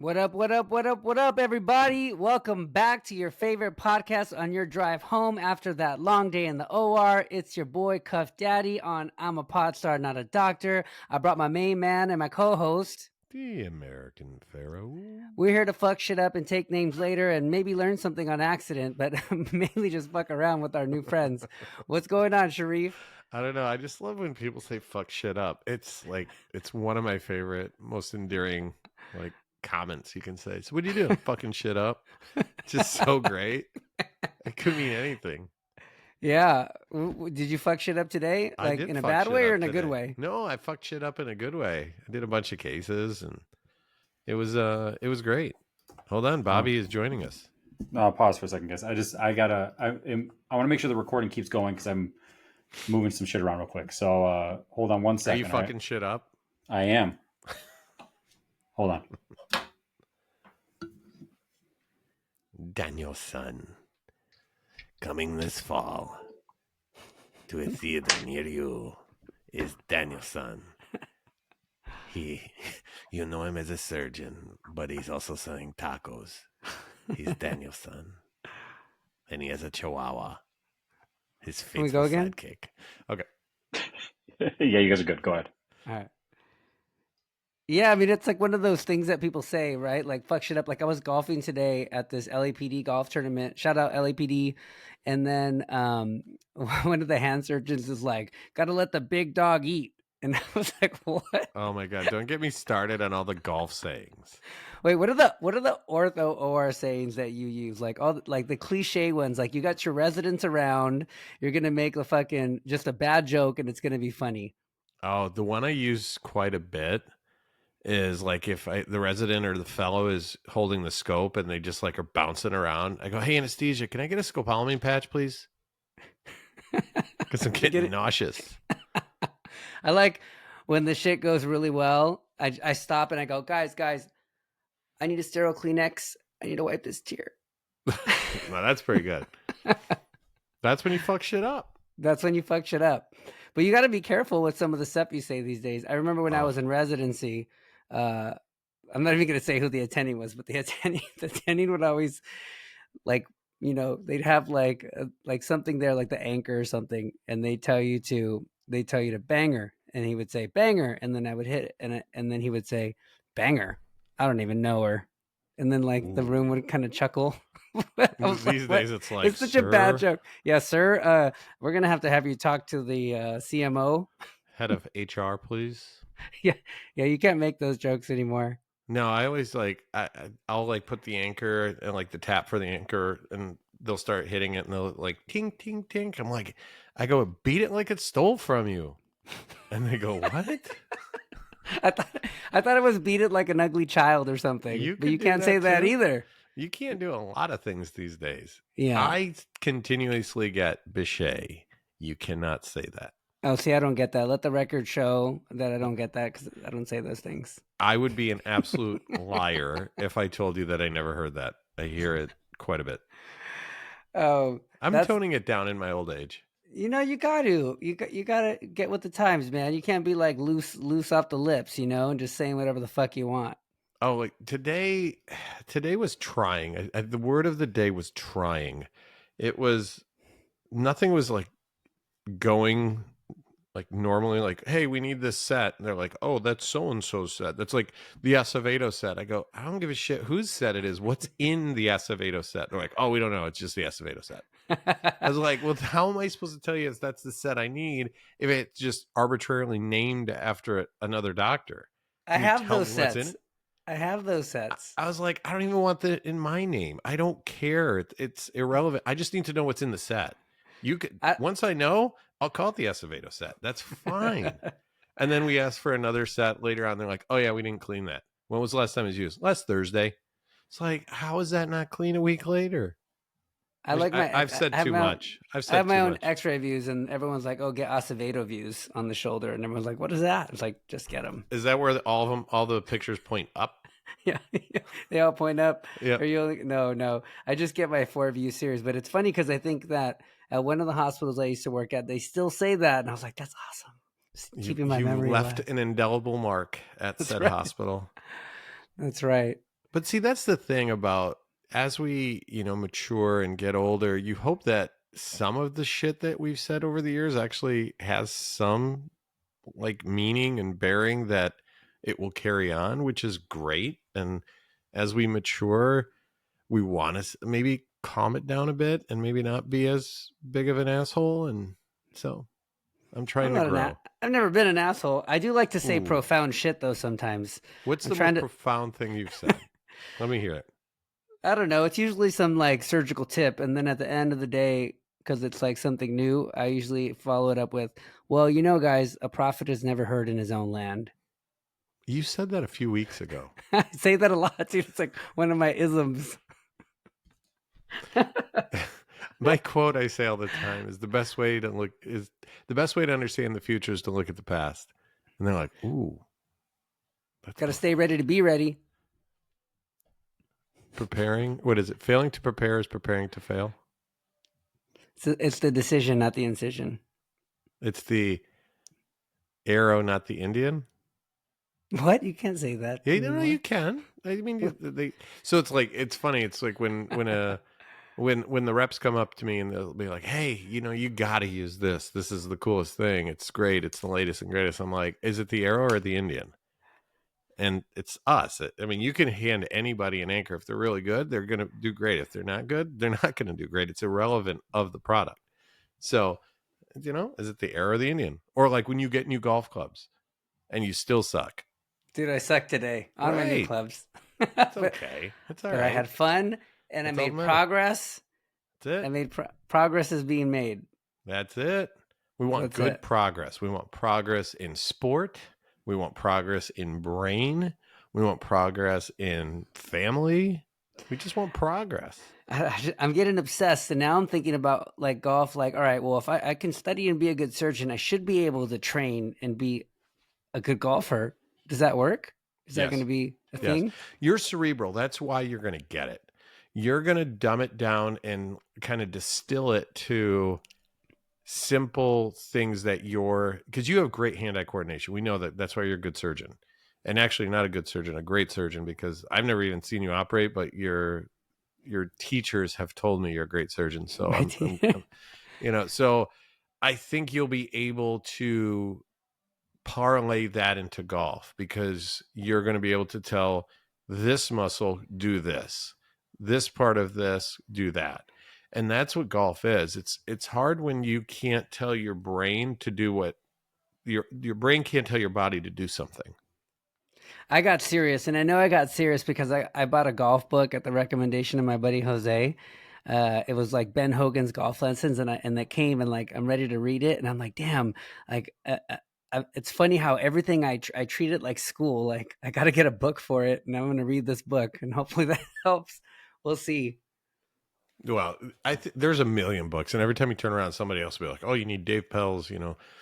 What up, what up, what up, what up, everybody? Welcome back to your favorite podcast on your drive home after that long day in the OR. It's your boy, Cuff Daddy, on I'm a Pod Star, Not a Doctor. I brought my main man and my co-host. The American Pharaoh. We're here to fuck shit up and take names later and maybe learn something on accident, but mainly just fuck around with our new friends. What's going on, Sharif? I don't know. I just love when people say fuck shit up. It's one of my favorite, most endearing, comments you can say. So what do you do? Fucking shit up. Just so great. It could mean anything. Yeah. Did you fuck shit up today? Like in a bad way or in a good way? No, I fucked shit up in a good way. I did a bunch of cases and it was great. Hold on, Bobby is joining us. Pause for a second, guys. I want to make sure the recording keeps going because I'm moving some shit around real quick. So hold on one second. Are you fucking shit up? I am. Hold on. Danielson, coming this fall to a theater near you is Danielson. You know him as a surgeon, but he's also selling tacos. He's Danielson, and he has a chihuahua. His faithful Can we go again? sidekick. Okay. Yeah, you guys are good. Go ahead. All right. Yeah, I mean, it's like one of those things that people say, right? Like, fuck shit up. Like, I was golfing today at this LAPD golf tournament. Shout out LAPD. And then one of the hand surgeons is like, gotta let the big dog eat. And I was like, what? Oh my God. Don't get me started on all the golf sayings. Wait, what are the ortho OR sayings that you use? Like like the cliche ones, like you got your residents around, you're gonna make a fucking just a bad joke and it's gonna be funny. Oh, the one I use quite a bit is like if the resident or the fellow is holding the scope and they just like are bouncing around. I go, hey, anesthesia, can I get a scopolamine patch, please? Because I'm getting nauseous. I like when the shit goes really well, I stop and I go, guys, I need a sterile Kleenex. I need to wipe this tear. No, that's pretty good. That's when you fuck shit up. That's when you fuck shit up. But you got to be careful with some of the stuff you say these days. I remember when I was in residency, I'm not even going to say who the attending was, but the attending would always like, you know, they'd have like something there, like the anchor or something. And they tell you to banger. And he would say banger. And then I would hit it. And then he would say banger. I don't even know her. And then like the room would kind of chuckle. These days it's like, it's such a bad joke. Yeah, sir. We're going to have you talk to the CMO. Head of HR, please. Yeah. You can't make those jokes anymore. No, I always like, I'll like put the anchor and like the tap for the anchor and they'll start hitting it and they'll like tink, tink, tink. I'm like, I go, beat it like it stole from you. And they go, what? I thought it was beat it like an ugly child or something. But you can't say that either. You can't do a lot of things these days. Yeah. I continuously get Bichet. You cannot say that. Oh, see, I don't get that. Let the record show that I don't get that because I don't say those things. I would be an absolute liar if I told you that I never heard that. I hear it quite a bit. Oh, I'm toning it down in my old age. You know, you got to get with the times, man. You can't be like loose off the lips, you know, and just saying whatever the fuck you want. Oh, like today was trying. The word of the day was trying. Nothing was like going like normally, like, hey, we need this set. And they're like, oh, that's so-and-so's set. That's like the Acevedo set. I go, I don't give a shit whose set it is. What's in the Acevedo set? They're like, oh, we don't know. It's just the Acevedo set. I was like, well, how am I supposed to tell you if that's the set I need if it's just arbitrarily named after another doctor? I have those sets. I have those sets. I was like, I don't even want that in my name. I don't care. It's irrelevant. I just need to know what's in the set. Once I know, I'll call it the Acevedo set. That's fine. And then we asked for another set later on. They're like, oh yeah, we didn't clean that. When was the last time it was used? Last Thursday. It's like, how is that not clean a week later? I've said too much. I have my own X-ray views, and everyone's like, "Oh, get Acevedo views on the shoulder," and everyone's like, "What is that?" It's like, just get them. Is that where all the pictures point up? Yeah, they all point up. Yeah. No. I just get my 4-view series, but it's funny because I think that at one of the hospitals I used to work at, they still say that, and I was like, "That's awesome." Just keeping my memory left alive. an indelible mark at said hospital. That's right. But see, that's the thing about as we, mature and get older, you hope that some of the shit that we've said over the years actually has some like meaning and bearing that it will carry on, which is great. And as we mature, we want to maybe calm it down a bit and maybe not be as big of an asshole. And so I'm I'm trying to not grow. I've never been an asshole. I do like to say Ooh. profound shit though sometimes. What's I'm the trying most to profound thing you've said? Let me hear it. I don't know. It's usually some like surgical tip, and then at the end of the day, because it's like something new, I usually follow it up with, "Well, guys, a prophet is never heard in his own land." You said that a few weeks ago. I say that a lot, dude. It's like one of my isms. My quote I say all the time is the best way to understand the future is to look at the past. And they're like, ooh, that's Got to stay ready to be ready. preparing. What is it? Failing to prepare is preparing to fail. It's the decision, not the incision. It's the arrow, not the Indian. What? You can't say that. Yeah, anymore. you can. I mean, so it's like it's funny. It's like when the reps come up to me and they'll be like, "Hey, you got to use this. This is the coolest thing. It's great. It's the latest and greatest." I'm like, "Is it the arrow or the Indian?" And it's us. I mean, you can hand anybody an anchor. If they're really good, they're going to do great. If they're not good, they're not going to do great. It's irrelevant of the product. So, is it the arrow or the Indian? Or like when you get new golf clubs and you still suck. Dude, I suck today on my new Right. clubs. It's okay. It's all But right. I had fun and That's I all made that matters. progress. That's it. I made progress is being made. That's it. We want That's good it. progress. We want progress in sport. We want progress in brain. We want progress in family. We just want progress. I'm getting obsessed, and now I'm thinking about like golf. Like, all right, well, if I can study and be a good surgeon, I should be able to train and be a good golfer. Does that work? Is that Yes. going to be a Yes. thing? You're cerebral. That's why you're going to get it. You're going to dumb it down and kind of distill it to simple things that because you have great hand-eye coordination. We know that. That's why you're a good surgeon. And actually not a good surgeon, a great surgeon, because I've never even seen you operate, but your teachers have told me you're a great surgeon. So so I think you'll be able to parlay that into golf because you're going to be able to tell this muscle do this part of this do that. And that's what golf is. It's hard when you can't tell your brain to do what your brain can't tell your body to do something. I got serious, and I know I got serious because I bought a golf book at the recommendation of my buddy Jose. It was like Ben Hogan's golf lessons, and that came, and like I'm ready to read it, and I'm like, damn, like it's funny how everything I treat it like school. Like I got to get a book for it, and I'm going to read this book, and hopefully that helps. We'll see. Well, there's a million books, and every time you turn around, somebody else will be like, "Oh, you need Dave Pell's,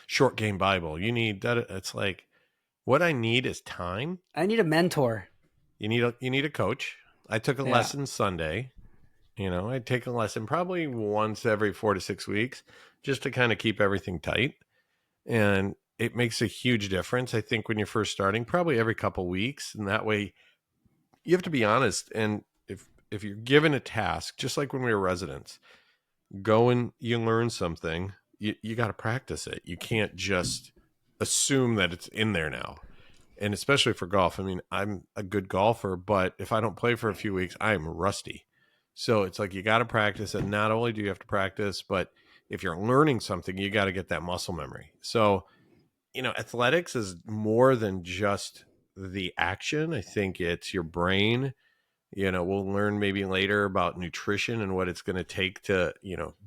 Short Game Bible. You need that." It's like, what I need is time. I need a mentor. You need a coach. I took a lesson Sunday. I take a lesson probably once every 4 to 6 weeks, just to kind of keep everything tight, and it makes a huge difference. I think when you're first starting, probably every couple weeks, and that way, you have to be honest. And if you're given a task, just like when we were residents, go and you learn something, you got to practice it. You can't just assume that it's in there now. And especially for golf, I mean, I'm a good golfer, but if I don't play for a few weeks, I'm rusty. So it's like you got to practice. And not only do you have to practice, but if you're learning something, you got to get that muscle memory. So, athletics is more than just the action. I think it's your brain. We'll learn maybe later about nutrition and what it's going to take to,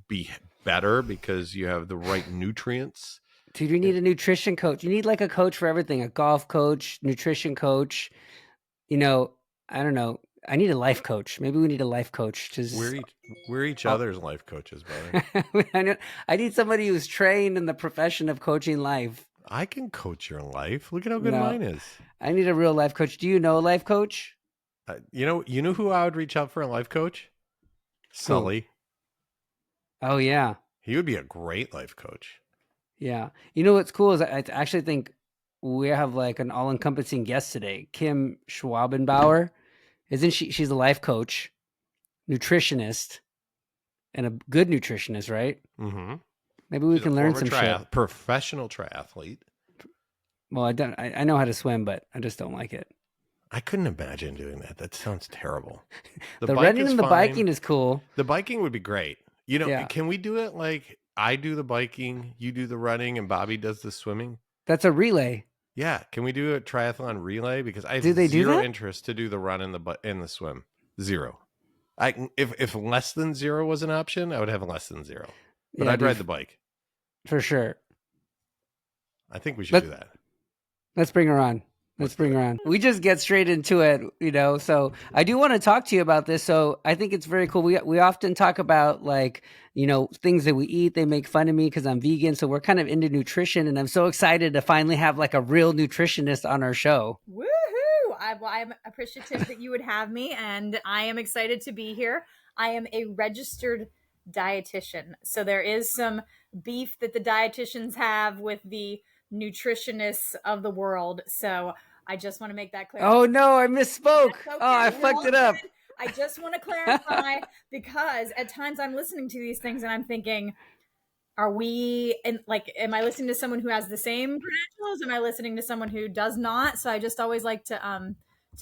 be better because you have the right nutrients. Dude, you need a nutrition coach. You need like a coach for everything, a golf coach, nutrition coach. I don't know. I need a life coach. Maybe we need a life coach. We're each other's life coaches, brother. I need somebody who's trained in the profession of coaching life. I can coach your life. Look at how good mine is. I need a real life coach. Do you know a life coach? You know who I would reach out for a life coach? Sully. Oh, yeah. He would be a great life coach. Yeah. You know what's cool is I actually think we have like an all-encompassing guest today, Kim Schwabenbauer. Isn't she? She's a life coach, nutritionist, and a good nutritionist, right? Mm-hmm. Maybe we She's can a learn former some shit. professional triathlete. Well, I know how to swim, but I just don't like it. I couldn't imagine doing that. That sounds terrible. The The bike running is and the fine. biking is cool. The biking would be great. You know, Yeah. can we do it like I do the biking, you do the running, and Bobby does the swimming? That's a relay. Yeah. Can we do a triathlon relay? Because I have Do they do zero that? interest to do the run and the swim. Zero. If less than 0 was an option, I would have less than 0. But Yeah, I'd dude, ride the bike. for sure. I think we should do that. Let's bring her on. Let's bring her on. We just get straight into it, you know. So I do want to talk to you about this. So I think it's very cool. We often talk about, like, you know, things that we eat. They make fun of me because I'm vegan. So we're kind of into nutrition, and I'm so excited to finally have like a real nutritionist on our show. Woohoo! I'm appreciative that you would have me, and I am excited to be here. I am a registered dietitian, so there is some beef that the dietitians have with the nutritionists of the world. So I just want to make that clear. Oh no, I misspoke. That's okay. Oh, I fucked it up. I just want to clarify because at times I'm listening to these things and I'm thinking, are we am I listening to someone who has the same credentials? Am I listening to someone who does not? So I just always like to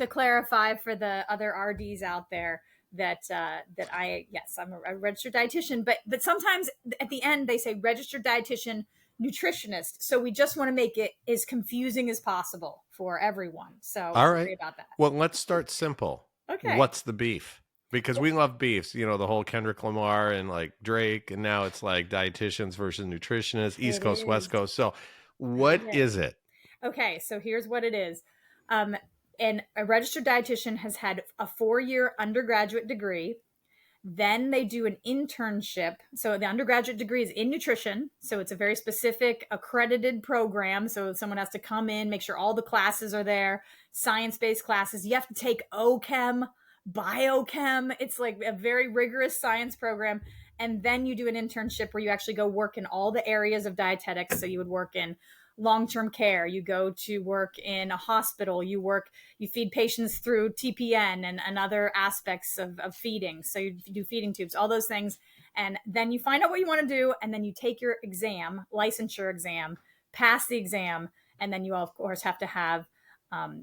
clarify for the other RDs out there that I'm a registered dietitian, but sometimes at the end they say registered dietitian nutritionist. So we just want to make it as confusing as possible for everyone. So All right. sorry about that. Well, let's start simple. Okay. What's the beef? Because we love beefs, you know, the whole Kendrick Lamar and like Drake, and now it's like dietitians versus nutritionists, East Coast, West Coast. So what is it? Okay, so here's what it is. And a registered dietitian has had a 4-year undergraduate degree. Then they do an internship. So the undergraduate degree is in nutrition. So it's a very specific accredited program. So someone has to come in, make sure all the classes are there, science-based classes. You have to take OChem, biochem. It's like a very rigorous science program. And then you do an internship where you actually go work in all the areas of dietetics. So you would work in long-term care, you go to work in a hospital, you feed patients through TPN and other aspects of feeding. So you do feeding tubes, all those things. And then you find out what you want to do. And then you take your exam, licensure exam, pass the exam. And then you, of course, have to have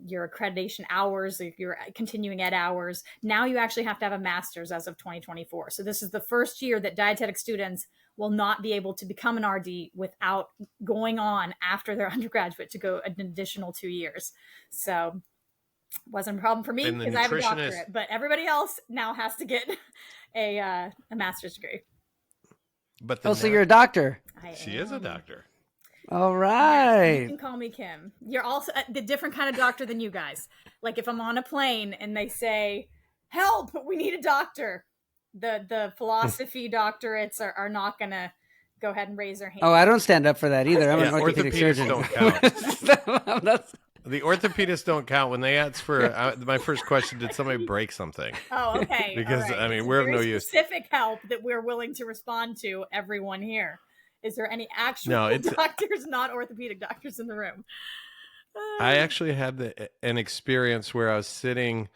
your accreditation hours, your continuing ed hours. Now you actually have to have a master's as of 2024. So this is the first year that dietetic students will not be able to become an RD without going on after their undergraduate to go an additional 2 years. So it wasn't a problem for me because I have a doctorate, but everybody else now has to get a master's degree. But so you're a doctor. She is a doctor. All right. Yes, you can call me Kim. You're also the different kind of doctor than you guys. Like if I'm on a plane and they say, help, we need a doctor. The philosophy doctorates are not going to go ahead and raise their hand. Oh, I don't stand up for that either. I'm an orthopedic surgeon. Don't count. The orthopedists don't count. When they ask for my first question, did somebody break something? Oh, okay. Because right. I mean, we're of no use. Specific help that we're willing to respond to. Everyone here. Is there any actual doctors, not orthopedic doctors, in the room? I actually had an experience where I was sitting.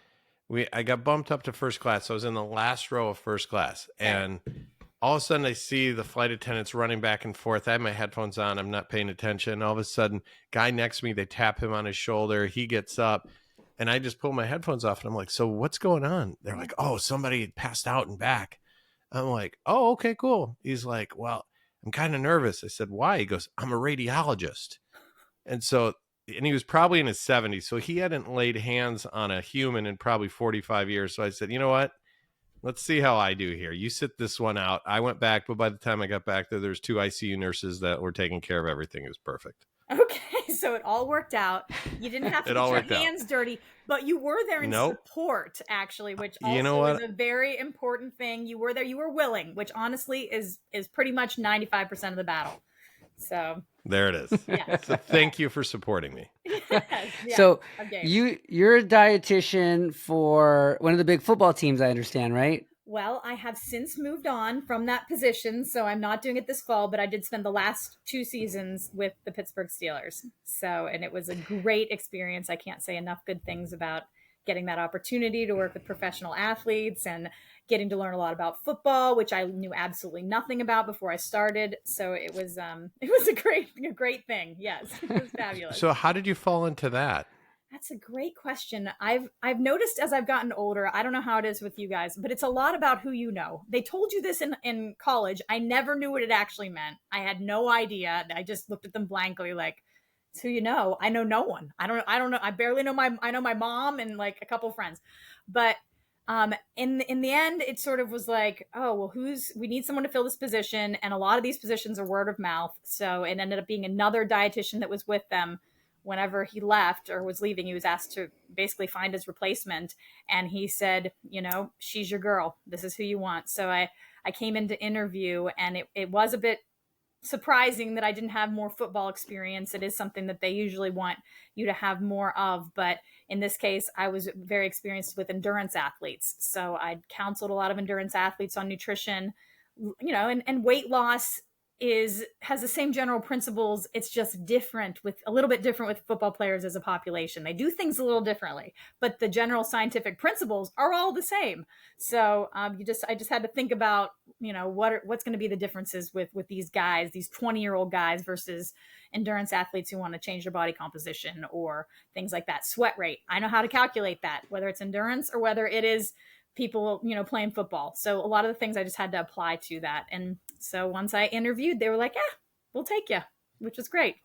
I got bumped up to first class. So I was in the last row of first class, and all of a sudden I see the flight attendants running back and forth. I have my headphones on. I'm not paying attention. All of a sudden, guy next to me, they tap him on his shoulder. He gets up, and I just pull my headphones off, and I'm like, so what's going on? They're like, oh, somebody passed out and back. I'm like, oh, okay, cool. He's like, well, I'm kind of nervous. I said, why? He goes, I'm a radiologist. And he was probably in his 70s. So he hadn't laid hands on a human in probably 45 years. So I said, you know what? Let's see how I do here. You sit this one out. I went back, but by the time I got back there's 2 ICU nurses that were taking care of everything. It was perfect. Okay, so it all worked out. You didn't have to get your hands dirty, but you were there in support, actually, which also is a very important thing. You were there. You were willing, which honestly is pretty much 95% of the battle. So there it is. Yeah. So thank you for supporting me. Yes, yeah, so you're a dietitian for one of the big football teams, I understand, right? Well, I have since moved on from that position, so I'm not doing it this fall, but I did spend the last 2 seasons with the Pittsburgh Steelers. So, and it was a great experience. I can't say enough good things about getting that opportunity to work with professional athletes and getting to learn a lot about football, which I knew absolutely nothing about before I started. So it was a great thing. Yes, it was fabulous. So how did you fall into that? That's a great question. I've noticed as I've gotten older, I don't know how it is with you guys, but it's a lot about who you know. They told you this in college. I never knew what it actually meant. I had no idea. I just looked at them blankly like, it's who you know. I know no one. I don't know. I barely know I know my mom and like a couple friends. But in the end, it sort of was like, oh, well, we need someone to fill this position. And a lot of these positions are word of mouth. So it ended up being another dietitian that was with them. Whenever he left or was leaving, he was asked to basically find his replacement. And he said, she's your girl. This is who you want. So I came in to interview, and it was a bit surprising that I didn't have more football experience. It is something that they usually want you to have more of. But in this case, I was very experienced with endurance athletes. So I counseled a lot of endurance athletes on nutrition, and weight loss has the same general principles. It's just different, with a little bit different with football players as a population. They do things a little differently, but the general scientific principles are all the same. So I just had to think about, what's going to be the differences with these guys, these 20-year-old guys versus endurance athletes who want to change their body composition or things like that. Sweat rate. I know how to calculate that, whether it's endurance or whether it is people, playing football. So a lot of the things I just had to apply to that. And so once I interviewed, they were like, yeah, we'll take you, which was great.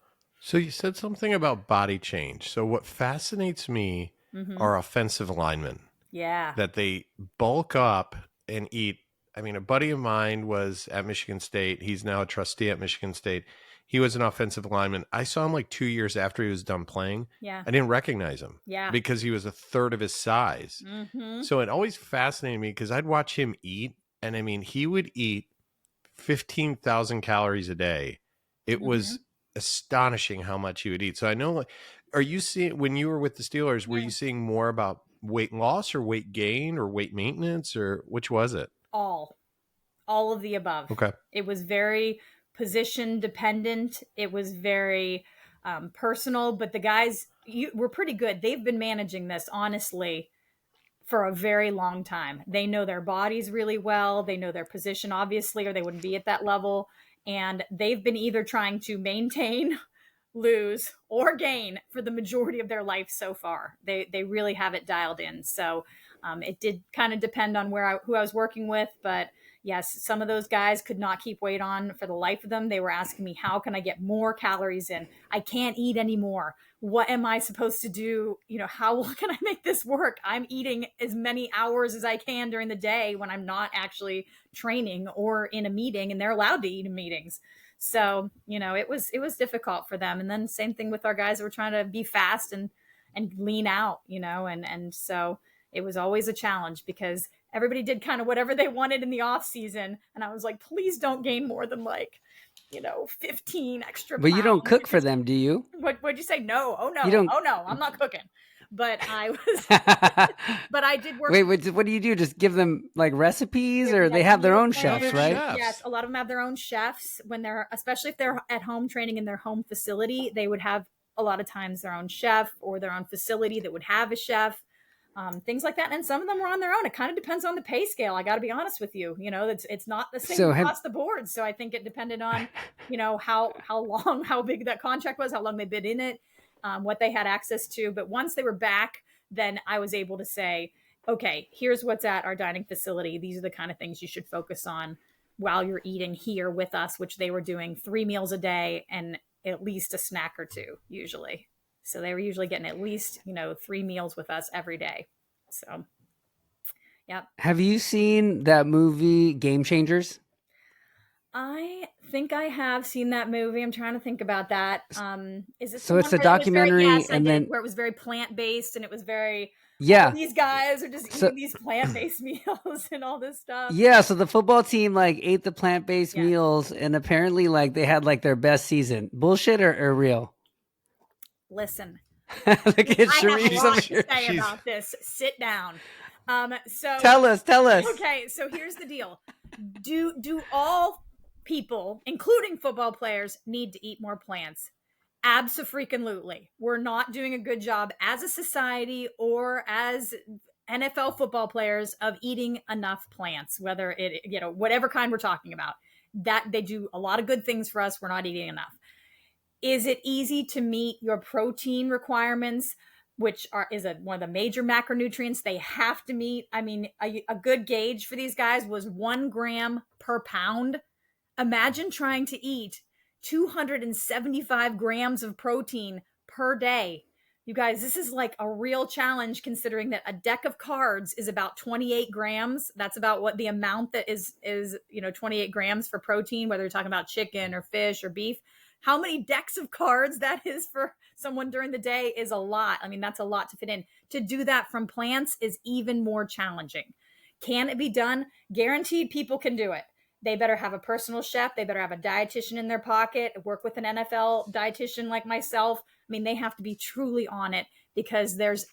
So you said something about body change. So what fascinates me are offensive linemen. Yeah. That they bulk up and eat. I mean, a buddy of mine was at Michigan State. He's now a trustee at Michigan State. He was an offensive lineman. I saw him like 2 years after he was done playing. Yeah. I didn't recognize him. Yeah. Because he was a third of his size. So it always fascinated me because I'd watch him eat. And I mean, he would eat 15,000 calories a day. It was astonishing how much he would eat. So I know, like, are you seeing, when you were with the Steelers, were you seeing more about weight loss or weight gain or weight maintenance, or which was it? All of the above. Okay. It was very position dependent. It was very personal, but the guys were pretty good. They've been managing this, honestly, for a very long time. They know their bodies really well. They know their position, obviously, or they wouldn't be at that level. And they've been either trying to maintain, lose, or gain for the majority of their life so far. They really have it dialed in. So it did kind of depend on who I was working with, but yes, some of those guys could not keep weight on for the life of them. They were asking me, how can I get more calories in? I can't eat anymore. What am I supposed to do? How can I make this work? I'm eating as many hours as I can during the day when I'm not actually training or in a meeting, and they're allowed to eat in meetings. So, it was difficult for them. And then same thing with our guys that were trying to be fast and lean out, and so it was always a challenge because everybody did kind of whatever they wanted in the off season. And I was like, please don't gain more than 15 extra But pounds. you don't cook for them, do you? What'd you say? No. Oh no. You don't... Oh no, I'm not cooking. But I was, but I did work. Wait, what do you do? Just give them like recipes, or they have their own chefs, right? Yes, a lot of them have their own chefs especially if they're at home training in their home facility. They would have a lot of times their own chef or their own facility that would have a chef, things like that. And some of them were on their own. It kind of depends on the pay scale. I got to be honest with you. It's not the same across the board. So I think it depended on, how big that contract was, how long they'd been in it. What they had access to. But once they were back, then I was able to say, okay, here's what's at our dining facility. These are the kind of things you should focus on while you're eating here with us, which they were doing 3 meals a day and at least a snack or two usually. So they were usually getting at least, 3 meals with us every day. So, yeah. Have you seen that movie Game Changers? I think I have seen that movie. I'm trying to think about that. Is it so? It's a documentary, where it was very plant based, and it was very these guys are just eating these plant based meals and all this stuff. Yeah. So the football team ate the plant based meals, and apparently they had their best season. Bullshit or real? Listen, Look at I have a lot to say about this. Sit down. So tell us. Okay, so here's the deal. Do all people, including football players, need to eat more plants? Abso-freaking-lutely. We're not doing a good job as a society or as NFL football players of eating enough plants, whether it, whatever kind we're talking about. That they do a lot of good things for us. We're not eating enough. Is it easy to meet your protein requirements, which is one of the major macronutrients they have to meet? I mean, a good gauge for these guys was 1 gram per pound. Imagine trying to eat 275 grams of protein per day. You guys, this is like a real challenge, considering that a deck of cards is about 28 grams. That's about what the amount that is 28 grams for protein, whether you're talking about chicken or fish or beef. How many decks of cards that is for someone during the day is a lot. I mean, that's a lot to fit in. To do that from plants is even more challenging. Can it be done? Guaranteed people can do it. They better have a personal chef. They better have a dietitian in their pocket, work with an NFL dietitian like myself. I mean, they have to be truly on it, because there's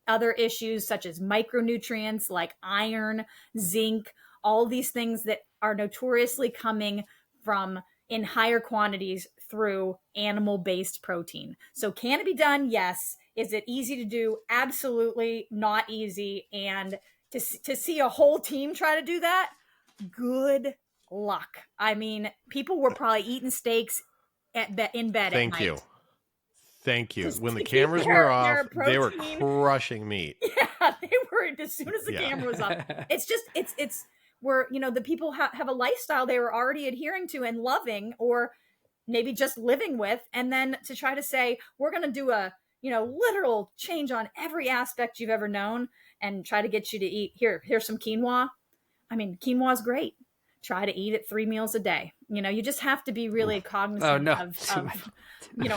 other issues such as micronutrients like iron, zinc, all these things that are notoriously coming from in higher quantities through animal-based protein. So can it be done? Yes. Is it easy to do? Absolutely not easy. And to see a whole team try to do that, good luck. I mean, people were probably eating steaks in bed at night. Thank you. Just When the to keep cameras their were off, they were protein. crushing meat. Yeah, they were. As soon as the camera was up, it's just it's where the people have a lifestyle they were already adhering to and loving, or maybe just living with, and then to try to say we're going to do a literal change on every aspect you've ever known and try to get you to eat here's some quinoa. I mean, quinoa is great. Try to eat it 3 meals a day. You just have to be really cognizant of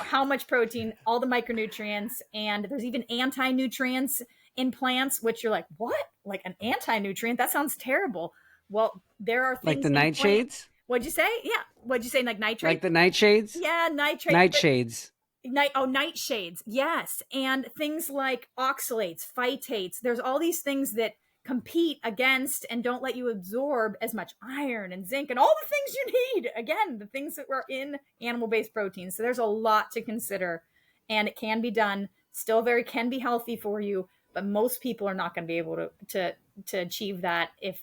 how much protein, all the micronutrients, and there's even anti-nutrients in plants, which you're like, what? Like an anti-nutrient? That sounds terrible. Well, there are things like the nightshades. What'd you say? Yeah. What'd you say? Like nitrate? Like the nightshades? Yeah, nitrate. Nightshades. Nightshades. Yes. And things like oxalates, phytates. There's all these things that compete against and don't let you absorb as much iron and zinc and all the things you need. Again, the things that were in animal-based proteins. So there's a lot to consider, and it can be done. Still can be healthy for you, but most people are not going to be able to achieve that if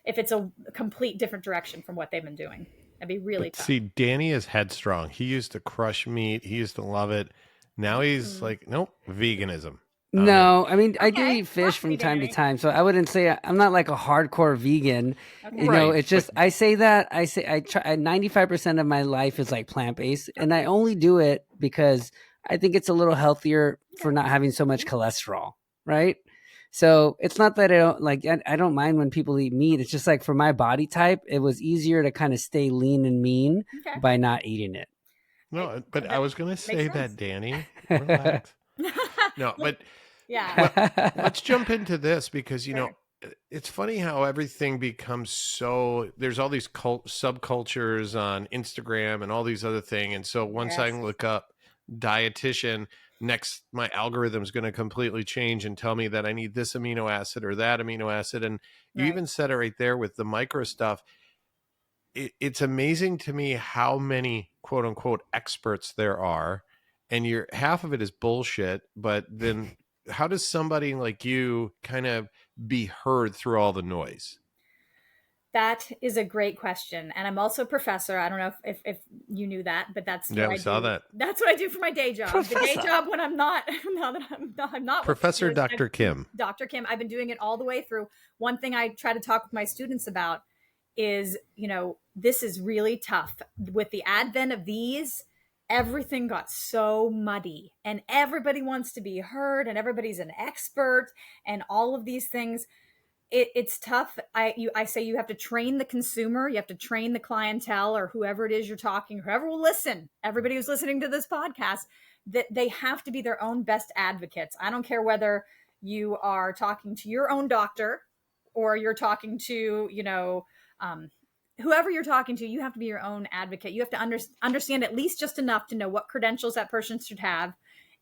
it's a complete different direction from what they've been doing. That'd be really tough. See, Danny is headstrong. He used to crush meat. He used to love it. Now he's like, nope, veganism. No, I mean, I do eat fish from time to time, so I wouldn't say I'm not like a hardcore vegan. Okay. It's just I say that I try. 95% of my life is like plant based, and I only do it because I think it's a little healthier for not having so much cholesterol, right? So it's not that I don't mind when people eat meat. It's just like for my body type, it was easier to kind of stay lean and mean by not eating it. No, but I was going to say that, Danny. Relax. No, but let's jump into this because, it's funny how everything becomes there's all these subcultures on Instagram and all these other things. And so once I look up dietitian, next my algorithm is going to completely change and tell me that I need this amino acid or that amino acid. And you even said it right there with the micro stuff. It's amazing to me how many quote unquote experts there are, and half of it is bullshit. But then how does somebody like you kind of be heard through all the noise? That is a great question. And I'm also a professor. I don't know if you knew that, but that's what I saw do. that. That's what I do for my day job. Professor. The day job when I'm not, now that I'm not Professor Dr. Kim. Dr. Kim. I've been doing it all the way through. One thing I try to talk with my students about is, this is really tough. With the advent of these, everything got so muddy and everybody wants to be heard and everybody's an expert and all of these things. It's tough. I say you have to train the consumer. You have to train the clientele or whoever it is you're talking, whoever will listen, everybody who's listening to this podcast, that they have to be their own best advocates. I don't care whether you are talking to your own doctor or you're talking to, whoever you're talking to, you have to be your own advocate. You have to understand at least just enough to know what credentials that person should have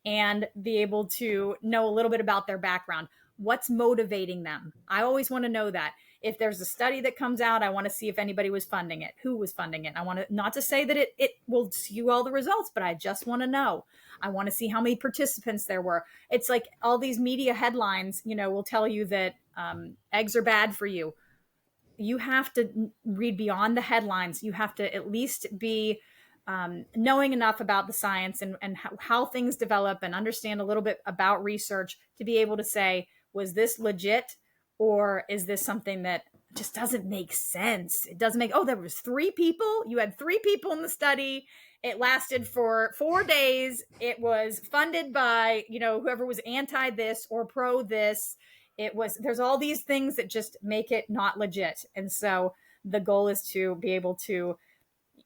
and be able to know a little bit about their background. What's motivating them? I always want to know that. If there's a study that comes out, I want to see if anybody was funding it, who was funding it. I want to, not to say that it will skew all the results, but I just want to know. I want to see how many participants there were. It's like all these media headlines, will tell you that eggs are bad for you. You have to read beyond the headlines. You have to at least be knowing enough about the science and how things develop and understand a little bit about research to be able to say, was this legit, or is this something that just doesn't make sense? It doesn't make, there was 3 people. You had 3 people in the study. It lasted for 4 days. It was funded by, whoever was anti this or pro this. There's all these things that just make it not legit. And so the goal is to be able to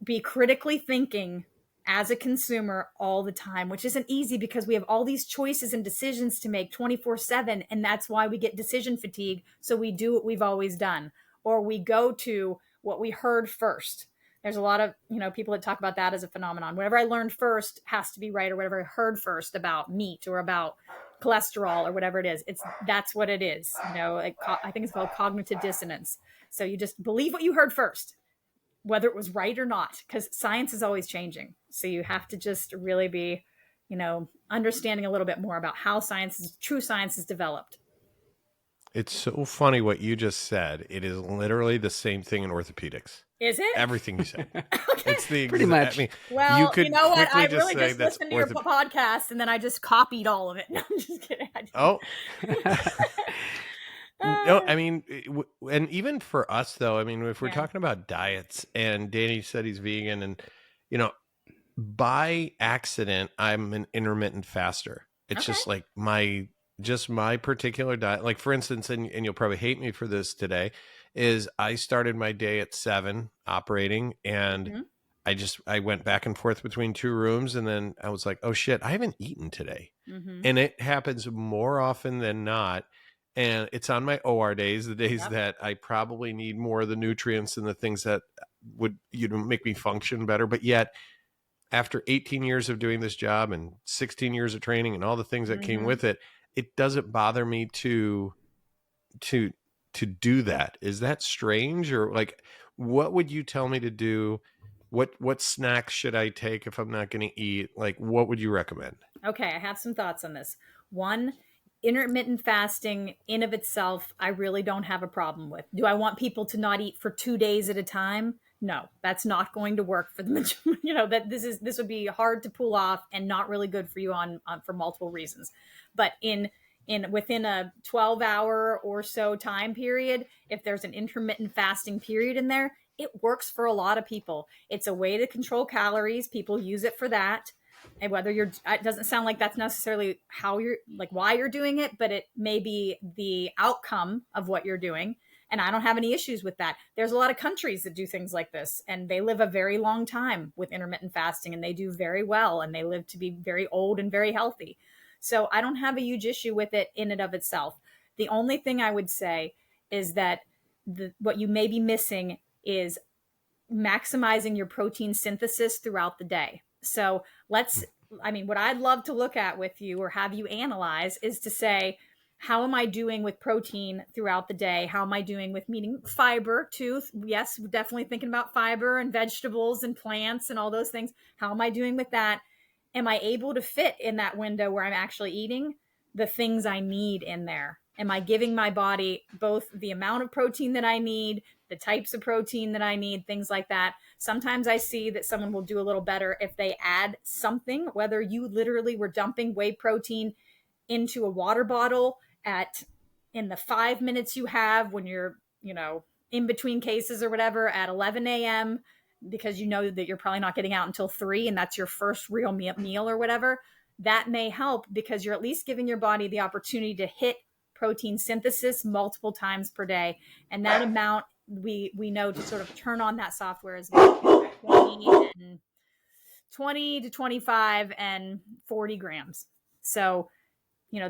be critically thinking as a consumer all the time, which isn't easy because we have all these choices and decisions to make 24/7. And that's why we get decision fatigue. So we do what we've always done, or we go to what we heard first. There's a lot of, people that talk about that as a phenomenon. Whatever I learned first has to be right, or whatever I heard first about meat or about cholesterol or whatever it is. That's what it is. I think it's called cognitive dissonance. So you just believe what you heard first, whether it was right or not, because science is always changing. So you have to just really be, understanding a little bit more about how true science is developed. It's so funny what you just said. It is literally the same thing in orthopedics. Is it? Everything you said. Okay. It's the Pretty much. I mean, Well, you know what? I quickly really say just that's listened to your podcast and then I just copied all of it. No, I'm just kidding. Oh. No, I mean, and even for us though, I mean, if we're talking about diets, and Danny said he's vegan, and by accident, I'm an intermittent faster. It's just like my particular diet. Like for instance, and you'll probably hate me for this today, is I started my day at 7 operating, and I went back and forth between 2 rooms, and then I was like, oh shit, I haven't eaten today. And it happens more often than not. And it's on my OR days, the days that I probably need more of the nutrients and the things that would, make me function better. But yet, after 18 years of doing this job and 16 years of training and all the things that came with it, it doesn't bother me to do that. Is that strange? Or like, what would you tell me to do? What snacks should I take if I'm not going to eat? Like, what would you recommend? Okay, I have some thoughts on this. One, intermittent fasting in of itself, I really don't have a problem with. Do I want people to not eat for 2 days at a time? No, that's not going to work for the majority. That this would be hard to pull off and not really good for you on for multiple reasons. But within a 12-hour or so time period, if there's an intermittent fasting period in there, it works for a lot of people. It's a way to control calories. People use it for that. And whether it doesn't sound like that's necessarily why you're doing it, but it may be the outcome of what you're doing. And I don't have any issues with that. There's a lot of countries that do things like this, and they live a very long time with intermittent fasting, and they do very well, and they live to be very old and very healthy. So I don't have a huge issue with it in and of itself. The only thing I would say is that what you may be missing is maximizing your protein synthesis throughout the day. So what I'd love to look at with you or have you analyze is to say, how am I doing with protein throughout the day? How am I doing with meaning fiber too? Yes, definitely thinking about fiber and vegetables and plants and all those things. How am I doing with that? Am I able to fit in that window where I'm actually eating the things I need in there? Am I giving my body both the amount of protein that I need, the types of protein that I need, things like that? Sometimes I see that someone will do a little better if they add something, whether you literally were dumping whey protein into a water bottle in the 5 minutes you have when you're, in between cases or whatever at 11 a.m., because you know that you're probably not getting out until 3 and that's your first real meal or whatever. That may help because you're at least giving your body the opportunity to hit protein synthesis multiple times per day. And that amount we know to sort of turn on that software is 20 to 25 and 40 grams. So,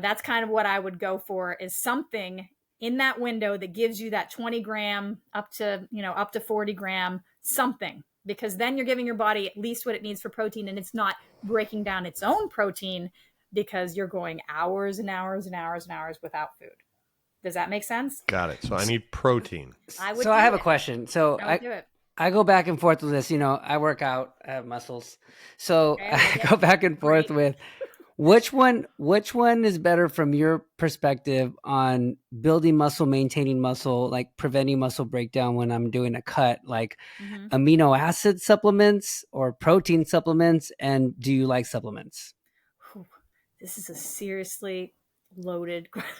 that's kind of what I would go for, is something in that window that gives you that 20 gram up to 40 gram something, because then you're giving your body at least what it needs for protein, and it's not breaking down its own protein because you're going hours and hours and hours and hours without food. Does that make sense? Got it. So I need protein. I would So I do have a it. question. So I would do it. I go back and forth with this. You know, I work out, I have muscles. So Okay, I I like it. go back and forth Great. with which one is better from your perspective on building muscle, maintaining muscle, like preventing muscle breakdown when I'm doing a cut, like Mhm. amino acid supplements or protein supplements? And do you like supplements? Whew. This is a seriously loaded question.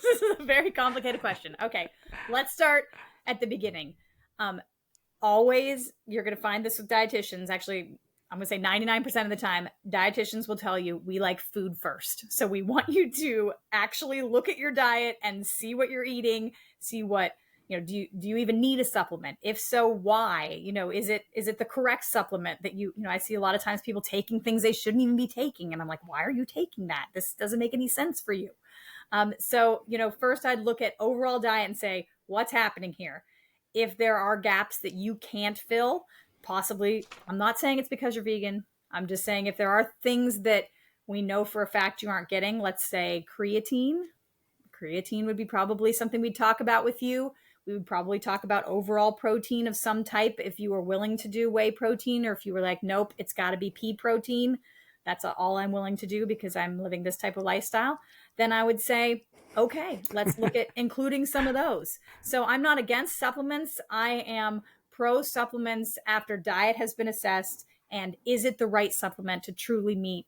This is a very complicated question. Okay, let's start at the beginning. Always, you're going to find this with dietitians. Actually, I'm going to say 99% of the time, dietitians will tell you we like food first. So we want you to actually look at your diet and see what you're eating, see what, do you even need a supplement? If so, why? Is it the correct supplement that I see a lot of times people taking things they shouldn't even be taking. And I'm like, why are you taking that? This doesn't make any sense for you. So, first I'd look at overall diet and say, what's happening here? If there are gaps that you can't fill, possibly, I'm not saying it's because you're vegan. I'm just saying if there are things that we know for a fact you aren't getting, let's say creatine. Creatine would be probably something we'd talk about with you. We would probably talk about overall protein of some type if you were willing to do whey protein, or if you were like, nope, it's got to be pea protein. That's all I'm willing to do because I'm living this type of lifestyle. Then I would say, okay, let's look at including some of those. So I'm not against supplements. I am pro supplements after diet has been assessed. And is it the right supplement to truly meet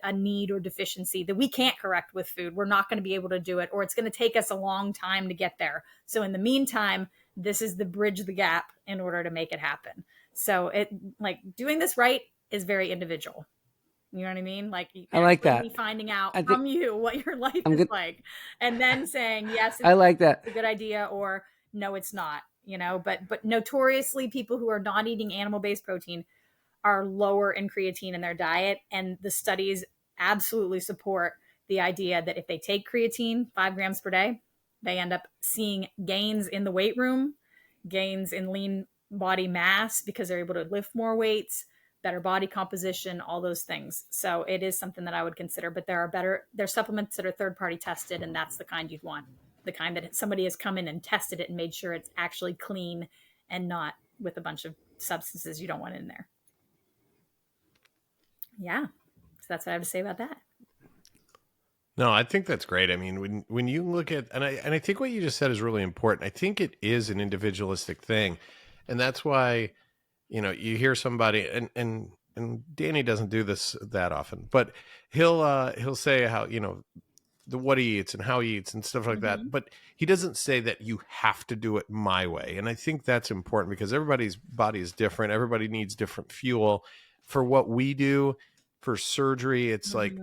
a need or deficiency that we can't correct with food? We're not going to be able to do it, or it's going to take us a long time to get there. So in the meantime, this is the bridge the gap in order to make it happen. So doing this right is very individual. You know what I mean? Like, I like that. Me finding out I think from you what your life is like, and then saying yes, I like that. it's a good idea, or no, it's not. But notoriously, people who are not eating animal-based protein are lower in creatine in their diet, and the studies absolutely support the idea that if they take creatine 5 grams per day, they end up seeing gains in the weight room, gains in lean body mass because they're able to lift more weights, better body composition, all those things. So it is something that I would consider, but there's supplements that are third-party tested, and that's the kind you'd want, the kind that somebody has come in and tested it and made sure it's actually clean and not with a bunch of substances you don't want in there. Yeah. So that's what I have to say about that. No, I think that's great. I mean, when you look at, and I think what you just said is really important. I think it is an individualistic thing, and that's why, you hear somebody, and Danny doesn't do this that often, but he'll say how what he eats and how he eats and stuff like that, but he doesn't say that you have to do it my way. And I think that's important because everybody's body is different. Everybody needs different fuel. For what we do for surgery, it's like,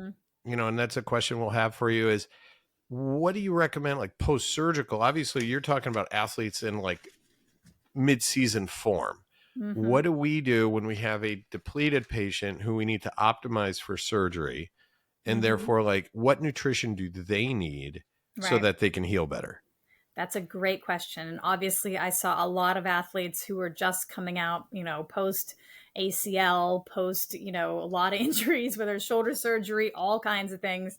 and that's a question we'll have for you is, what do you recommend, like post-surgical? Obviously you're talking about athletes in like mid-season form. What do we do when we have a depleted patient who we need to optimize for surgery? And therefore, like, what nutrition do they need so that they can heal better? That's a great question. And obviously I saw a lot of athletes who were just coming out, post ACL, post, a lot of injuries, whether it's shoulder surgery, all kinds of things.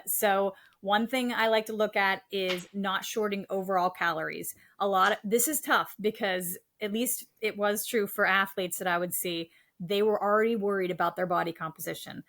So one thing I like to look at is not shorting overall calories. This is tough because at least it was true for athletes that I would see. They were already worried about their body composition.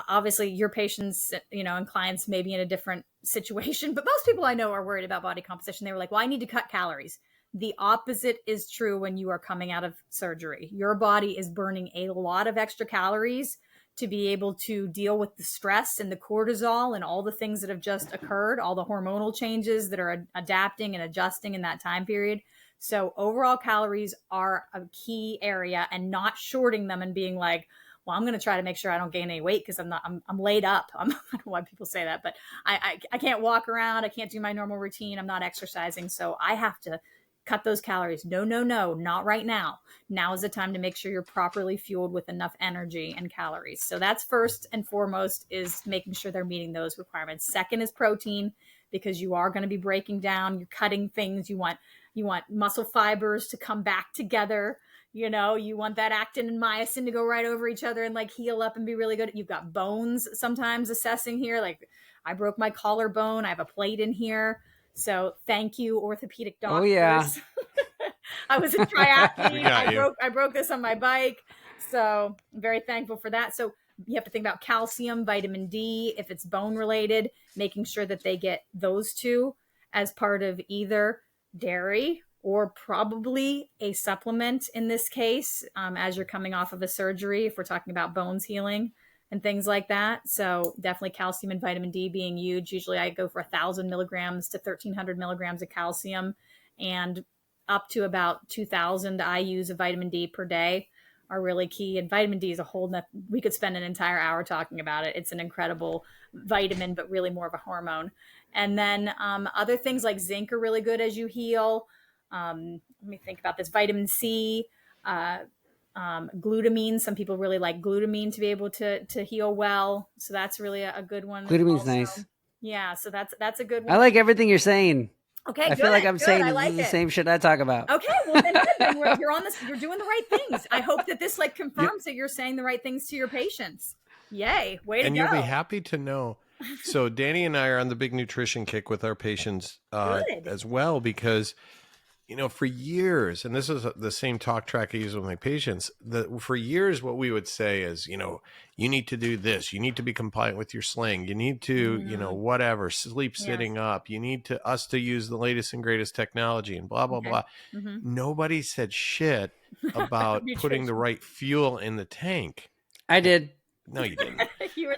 Obviously your patients, and clients may be in a different situation, but most people I know are worried about body composition. They were like, well, I need to cut calories. The opposite is true when you are coming out of surgery. Your body is burning a lot of extra calories to be able to deal with the stress and the cortisol and all the things that have just occurred, all the hormonal changes that are adapting and adjusting in that time period. So overall calories are a key area, and not shorting them and being like, well, I'm going to try to make sure I don't gain any weight because I'm laid up. I don't know why people say that, but I can't walk around. I can't do my normal routine. I'm not exercising. So I have to cut those calories. No, not right now. Now is the time to make sure you're properly fueled with enough energy and calories. So that's first and foremost, is making sure they're meeting those requirements. Second is protein, because you are going to be breaking down, you're cutting things. You want muscle fibers to come back together. You want that actin and myosin to go right over each other and like heal up and be really good. You've got bones sometimes assessing here. Like I broke my collarbone. I have a plate in here. So thank you, orthopedic doctors. Oh, yeah. I was a We triathlete. got you. I broke this on my bike. So I'm very thankful for that. So you have to think about calcium, vitamin D, if it's bone related, making sure that they get those two as part of either dairy or probably a supplement in this case, as you're coming off of a surgery, if we're talking about bones healing and things like that. So definitely calcium and vitamin D being huge. Usually I go for 1,000 milligrams to 1,300 milligrams of calcium, and up to about 2,000 IUs of vitamin D per day are really key. And vitamin D is a whole we could spend an entire hour talking about it. It's an incredible vitamin, but really more of a hormone. And then other things like zinc are really good as you heal. Let me think about this. Vitamin C, glutamine. Some people really like glutamine to be able to heal well. So that's really a good one. Glutamine's also. nice. Yeah, so that's a good one. I like everything you're saying. Okay, I feel like I'm saying I this like is the it. same shit I talk about. Okay, well then, good. Then you're on this. You're doing the right things. I hope that this like confirms that you're saying the right things to your patients. Yay! Way to go. And you'll be happy to know. So Danny and I are on the big nutrition kick with our patients as well, because for years, and this is the same talk track I use with my patients, for years what we would say is, you need to do this, you need to be compliant with your Slang, you need to, whatever, sleep sitting up, you need us to use the latest and greatest technology and blah, blah, blah. Mm-hmm. Nobody said shit about putting the right fuel in the tank. I did. No, you didn't.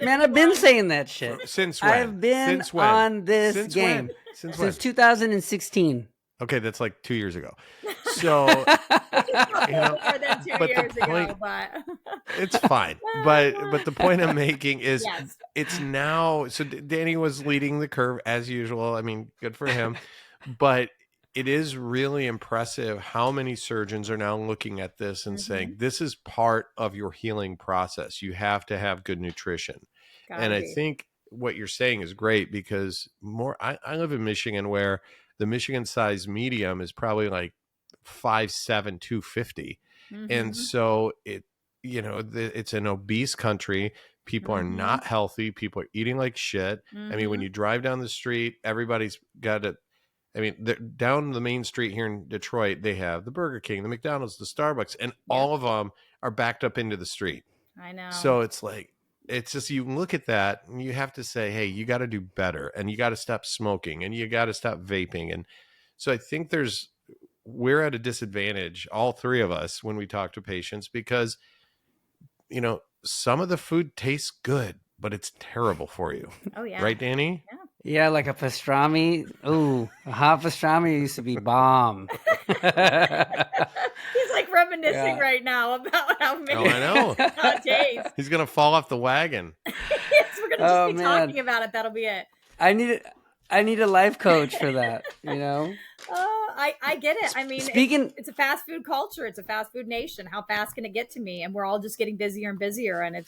Man, I've been saying that shit. Since when? I've been Since when? on this Since game. when? Since 2016. Okay, that's like 2 years ago. So, more than 2 years ago, but it's fine. But the point I'm making is, yes. It's now. So Danny was leading the curve as usual. I mean, good for him. But it is really impressive how many surgeons are now looking at this and saying, this is part of your healing process. You have to have good nutrition. I think what you're saying is great, because I live in Michigan, where the Michigan size medium is probably like 5'7", 250. And so it's an obese country. People are not healthy. People are eating like shit. I mean, when you drive down the street, everybody's got to, down the main street here in Detroit, they have the Burger King, the McDonald's, the Starbucks, and all of them are backed up into the street. I know. So it's just, you look at that and you have to say, hey, you got to do better, and you got to stop smoking, and you got to stop vaping. And so I think we're at a disadvantage, all three of us, when we talk to patients, because, some of the food tastes good, but it's terrible for you. Oh, yeah. Right, Danny? Yeah. Yeah, like a pastrami. Ooh, a hot pastrami used to be bomb. He's like reminiscing right now about how many I know. days. He's going to fall off the wagon. Yes, we're going to just be talking about it. That'll be it. I need a life coach for that, Oh, I get it. I mean, it's a fast food culture. It's a fast food nation. How fast can it get to me? And we're all just getting busier and busier, and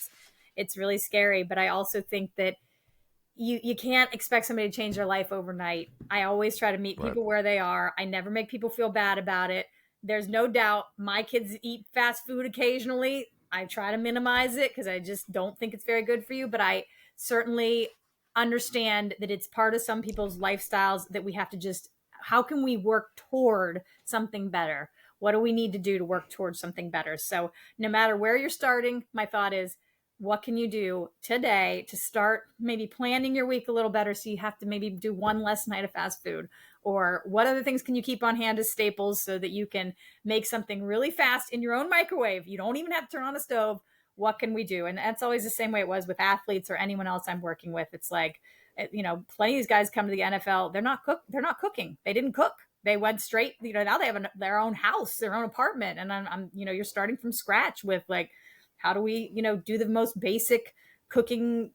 it's really scary. But I also think that you can't expect somebody to change their life overnight. I always try to meet people where they are. I never make people feel bad about it. There's no doubt my kids eat fast food occasionally. I try to minimize it because I just don't think it's very good for you. But I certainly understand that it's part of some people's lifestyles that we have to just, how can we work toward something better? What do we need to do to work towards something better? So no matter where you're starting, my thought is, what can you do today to start maybe planning your week a little better, so you have to maybe do one less night of fast food? Or what other things can you keep on hand as staples so that you can make something really fast in your own microwave? You don't even have to turn on a stove. What can we do? And that's always the same way it was with athletes or anyone else I'm working with. It's like, plenty of these guys come to the NFL. They're not cooking. They didn't cook. They went straight, now they have their own house, their own apartment. And I'm you're starting from scratch with like, how do we, do the most basic cooking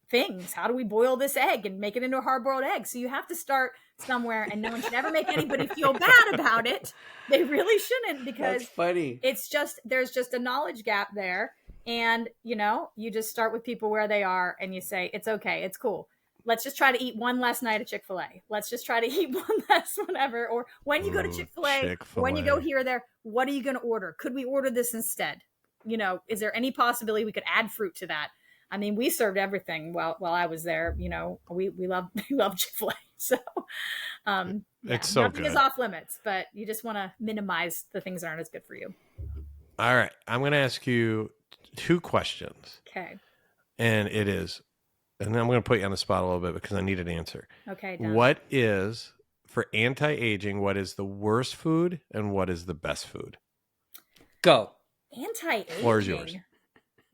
things? How do we boil this egg and make it into a hard-boiled egg? So you have to start somewhere, and no one should ever make anybody feel bad about it. They really shouldn't, because that's funny. There's just a knowledge gap there. And, you just start with people where they are and you say, it's okay. It's cool. Let's just try to eat one less night at Chick-fil-A. Let's just try to eat one less whatever. Or when you go to Chick-fil-A, when you go here or there, what are you going to order? Could we order this instead? Is there any possibility we could add fruit to that? I mean, we served everything while I was there. You know, we love we love Chick-fil-A. So yeah, It's so nothing is good. off limits, but you just want to minimize the things that aren't as good for you. All right. I'm going to ask you 2 questions. Okay. And it is, and I'm going to put you on the spot a little bit because I need an answer. Okay. Done. What is, for anti-aging, what is the worst food and what is the best food? Go. Anti-aging. Floor is yours.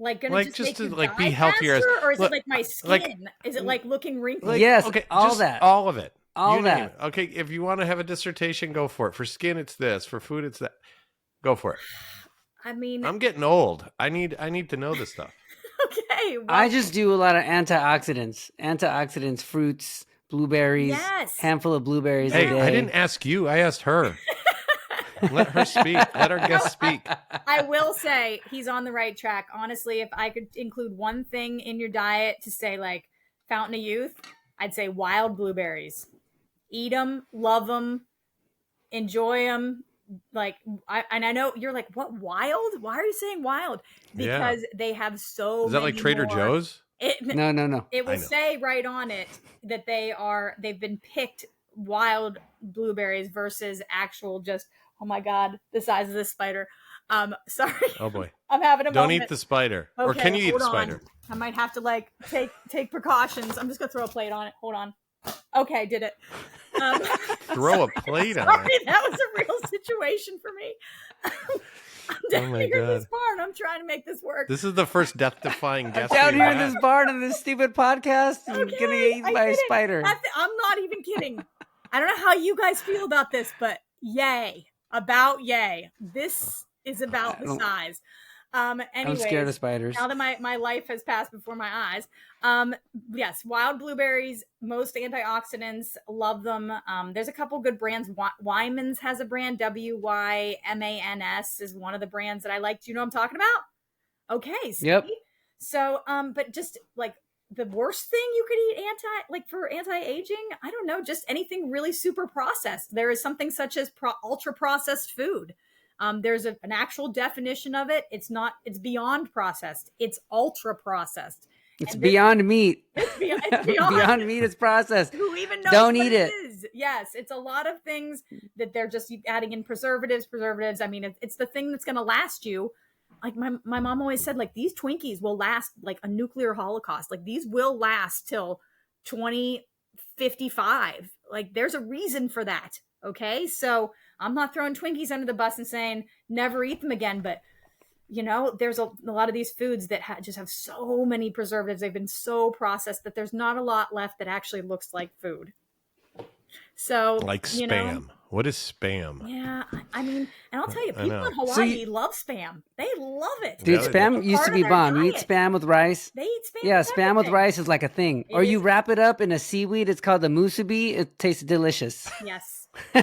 Like gonna Like, just just make to, you like, die be healthier as- faster, or is look, it like my skin? like- Is it like looking wrinkly? Like, Yes, okay, all just that. all of it. All You name that. it. Okay, if you want to have a dissertation, go for it. For skin, it's this. For food, it's that. Go for it. I mean, I'm getting old. I need to know this stuff. okay. Well, I just do a lot of antioxidants, fruits, blueberries, Yes. handful of blueberries Hey, a day. I didn't ask you. I asked her. Let her speak. Let our guest speak. I will say he's on the right track. Honestly, if I could include one thing in your diet to say like fountain of youth, I'd say wild blueberries. Eat them, love them, enjoy them. Like, I know you're like, what, wild? Why are you saying wild? Yeah. Because they have so Is that like many Trader more. Joe's? No. It I will know. say right on it that they've been picked wild blueberries versus actual just, oh my God, the size of this spider. Sorry. Oh boy. I'm having a Don't moment. eat the spider. Or Okay, can you eat hold the on. spider? I might have to like take precautions. I'm just gonna throw a plate on it. Hold on. Okay, did it. Throw a plate on Sorry, it. that was a real situation for me. I'm down my here in this God. barn. I'm trying to make this work. This is the first death-defying guest Down we've here in had. this barn in this stupid podcast, you're Okay, gonna get eaten I by a did it. spider. I'm not even kidding. I don't know how you guys feel about this, but yay. This is about the size. Anyways, I'm scared of spiders. now that my life has passed before my eyes. Yes, wild blueberries, most antioxidants, love them. There's a couple good brands. Wyman's has a brand, WYMANS is one of the brands that I like. Do you know what I'm talking about? Okay. See? Yep. So, but just like the worst thing you could eat for anti-aging, I don't know, just anything really super processed. There is something such as ultra processed food. There's an actual definition of it. It's beyond processed. It's ultra processed. It's beyond meat. It's beyond Beyond meat is processed. Who even knows Don't what eat it. is? Yes, it's a lot of things that they're just adding in preservatives. I mean, it's the thing that's going to last you. Like my mom always said, like these Twinkies will last like a nuclear holocaust. Like these will last till 2055. Like there's a reason for that. Okay, so I'm not throwing Twinkies under the bus and saying never eat them again, but you know, there's a lot of these foods that just have so many preservatives. They've been so processed that there's not a lot left that actually looks like food. So like spam. What is spam? Yeah, I mean, and I'll tell you, I people know. in Hawaii love spam. They love it. Dude, Yeah, spam used to be bomb. You eat spam with rice. They eat spam. Yeah, with spam with everything. rice is like a thing. It Or you is. wrap it up in a seaweed. It's called the musubi. It tastes delicious. Yes. So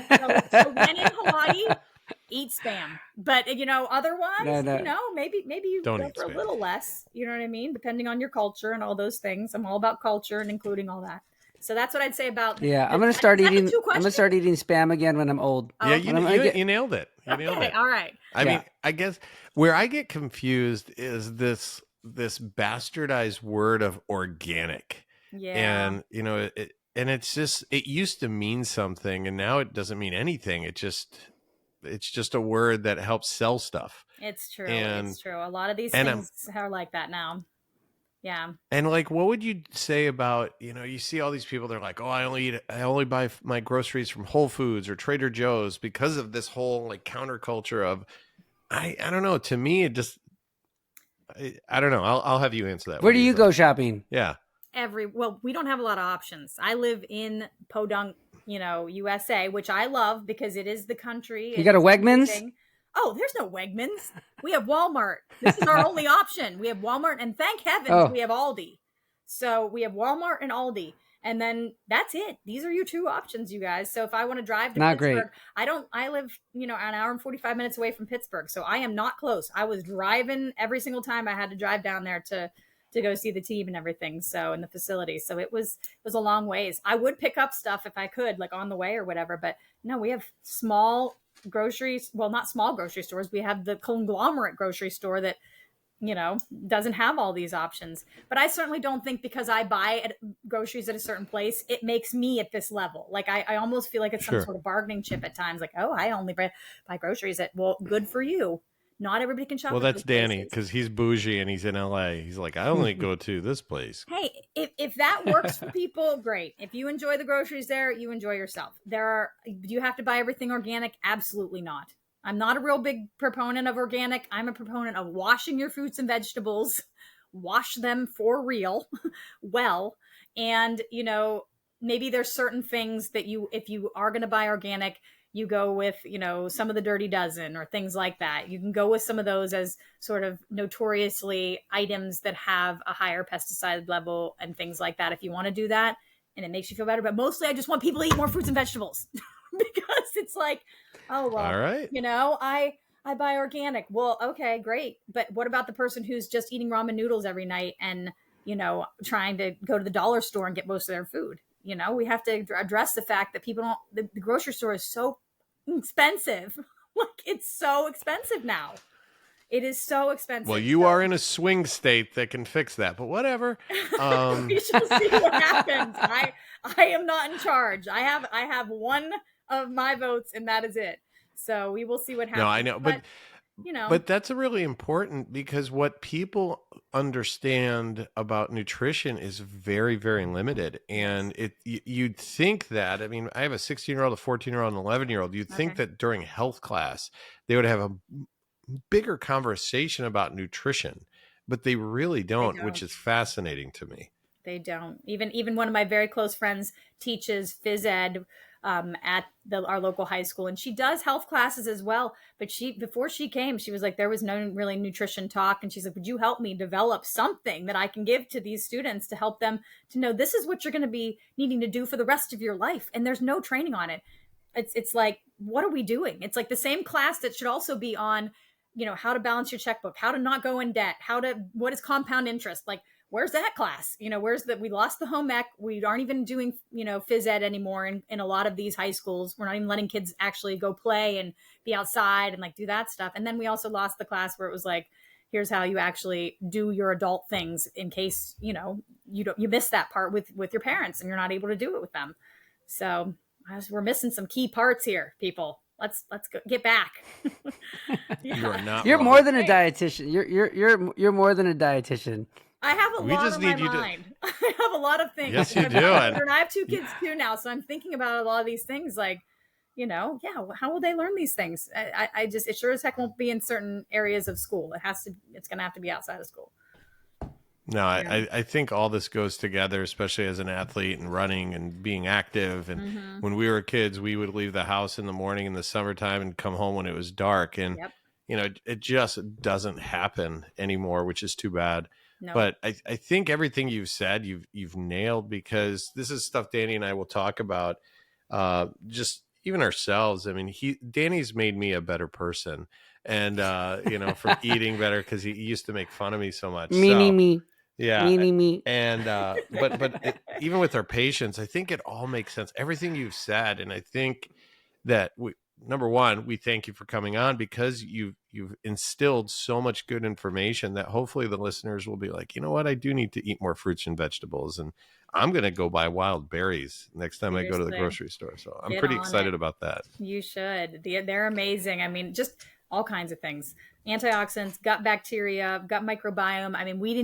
when in Hawaii, eat spam. But otherwise, No. maybe you Don't go eat for spam. a little less. You know what I mean? Depending on your culture and all those things. I'm all about culture and including all that. So that's what I'd say about. Yeah, I'm gonna start Is that the eating. two I'm gonna questions? start eating spam again when I'm old. Oh, Yeah, okay. you nailed it. You nailed Okay, it. all right. I Yeah. mean, I guess where I get confused is this bastardized word of organic. Yeah. And it's just, it used to mean something and now it doesn't mean anything. It's just a word that helps sell stuff. It's true. And- It's true. A lot of these and things are like that now. Yeah. And like, what would you say about, you see all these people, they're like, oh, I only buy my groceries from Whole Foods or Trader Joe's because of this whole like counterculture of, I don't know. To me, it just, I don't know. I'll have you answer that. Where What do you think? go shopping? Yeah. Well, we don't have a lot of options. I live in Podunk, USA, which I love because it is the country. You got a It's Wegmans? amazing. Oh, there's no Wegmans. We have Walmart. This is our only option. We have Walmart, and thank heavens we have Aldi. So we have Walmart and Aldi, and then that's it. These are your two options, you guys. So if I want to drive to Not Pittsburgh, great. I live, an hour and 45 minutes away from Pittsburgh, so I am not close. I was driving every single time I had to drive down there to go see the team and everything. So in the facility. So it was a long ways. I would pick up stuff if I could, like on the way or whatever, but no, we have small groceries. Well, not small grocery stores. We have the conglomerate grocery store that doesn't have all these options. But I certainly don't think because I buy groceries at a certain place, it makes me at this level. Like I almost feel like it's some sort of bargaining chip at times. Like, oh, I only buy groceries well, good for you. Not everybody can shop. Well, that's Danny because he's bougie and he's in LA. He's like, I only go to this place. Hey, if that works for people, great. If you enjoy the groceries there, you enjoy yourself. Do you have to buy everything organic? Absolutely not. I'm not a real big proponent of organic. I'm a proponent of washing your fruits and vegetables, wash them for real, well, and maybe there's certain things that if you are going to buy organic, you go with, some of the Dirty Dozen or things like that. You can go with some of those as sort of notoriously items that have a higher pesticide level and things like that if you want to do that and it makes you feel better. But mostly I just want people to eat more fruits and vegetables because it's like, oh, well, all right. I buy organic. Well, okay, great. But what about the person who's just eating ramen noodles every night and, trying to go to the dollar store and get most of their food? We have to address the fact that the grocery store is so expensive. Like, it's so expensive now. It is so expensive. Well, you are in a swing state that can fix that, but whatever. We shall see what happens. I am not in charge. I have one of my votes, and that is it. So we will see what happens. No, I know, but that's really important because what people understand about nutrition is very, very limited. And you'd think that, I mean, I have a 16-year-old, a 14-year-old, and an 11-year-old. You'd think that during health class, they would have a bigger conversation about nutrition, but they really don't, which is fascinating to me. They don't. Even one of my very close friends teaches phys ed at our local high school, and she does health classes as well. But before she came, she was like, there was no really nutrition talk, and she's like, would you help me develop something that I can give to these students to help them to know this is what you're going to be needing to do for the rest of your life, and there's no training on it. It's like, what are we doing? It's like the same class that should also be on, how to balance your checkbook, how to not go in debt, what is compound interest, like. Where's that class? We lost the home ec. We aren't even doing, phys ed anymore in a lot of these high schools. We're not even letting kids actually go play and be outside and like do that stuff. And then we also lost the class where it was like, here's how you actually do your adult things in case, you miss that part with your parents and you're not able to do it with them. So we're missing some key parts here, people. Let's go get back. Yeah. You're more than a dietitian. You're more than a dietitian. I have a lot on my mind. I have a lot of things. Yes, you do. And I have 2 kids too now, so I'm thinking about a lot of these things. Like, how will they learn these things? It sure as heck won't be in certain areas of school. It's going to have to be outside of school. No, I think all this goes together, especially as an athlete and running and being active. And when we were kids, we would leave the house in the morning in the summertime and come home when it was dark. And, it just doesn't happen anymore, which is too bad. No. But I think everything you've said, you've nailed, because this is stuff Danny and I will talk about, just even ourselves. I mean, Danny's made me a better person, and from eating better because he used to make fun of me so much. Me. Yeah. Me. And but even with our patients, I think it all makes sense. Everything you've said, and I think that number one, we thank you for coming on because you've instilled so much good information that hopefully the listeners will be like, you know what, I do need to eat more fruits and vegetables, and I'm going to go buy wild berries next time I go to the grocery store. So I'm pretty excited about that. You should. They're amazing. I mean, just all kinds of things. Antioxidants, gut bacteria, gut microbiome. I mean, we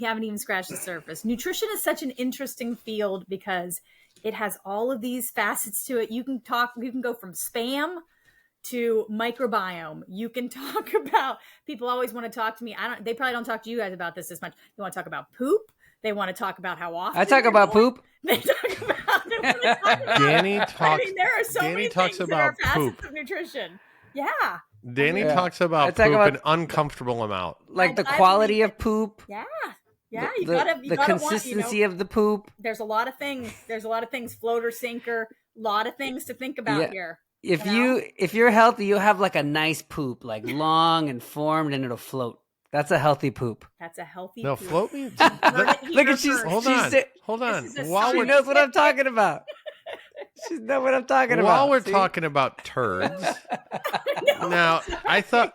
haven't even scratched the surface. Nutrition is such an interesting field because it has all of these facets to it. You can go from spam to microbiome. You can talk about, people always want to talk to me. They probably don't talk to you guys about this as much. They want to talk about poop. They want to talk about how often. I talk about poop. They talk about Danny talks. I mean, there are so many talks things about that are poop. facets of nutrition. Yeah. Danny talks about poop an uncomfortable amount. Like the quality of poop. Yeah. Yeah, you gotta the consistency of the poop. There's a lot of things. Floater, sinker, a lot of things to think about here. If you're healthy, you'll have like a nice poop, like long and formed, and it'll float. That's a healthy poop. That's a healthy poop. Float means look at she's hold on. She knows what I'm talking about. She's know what I'm talking about. While we're see? talking about turds, No, now I thought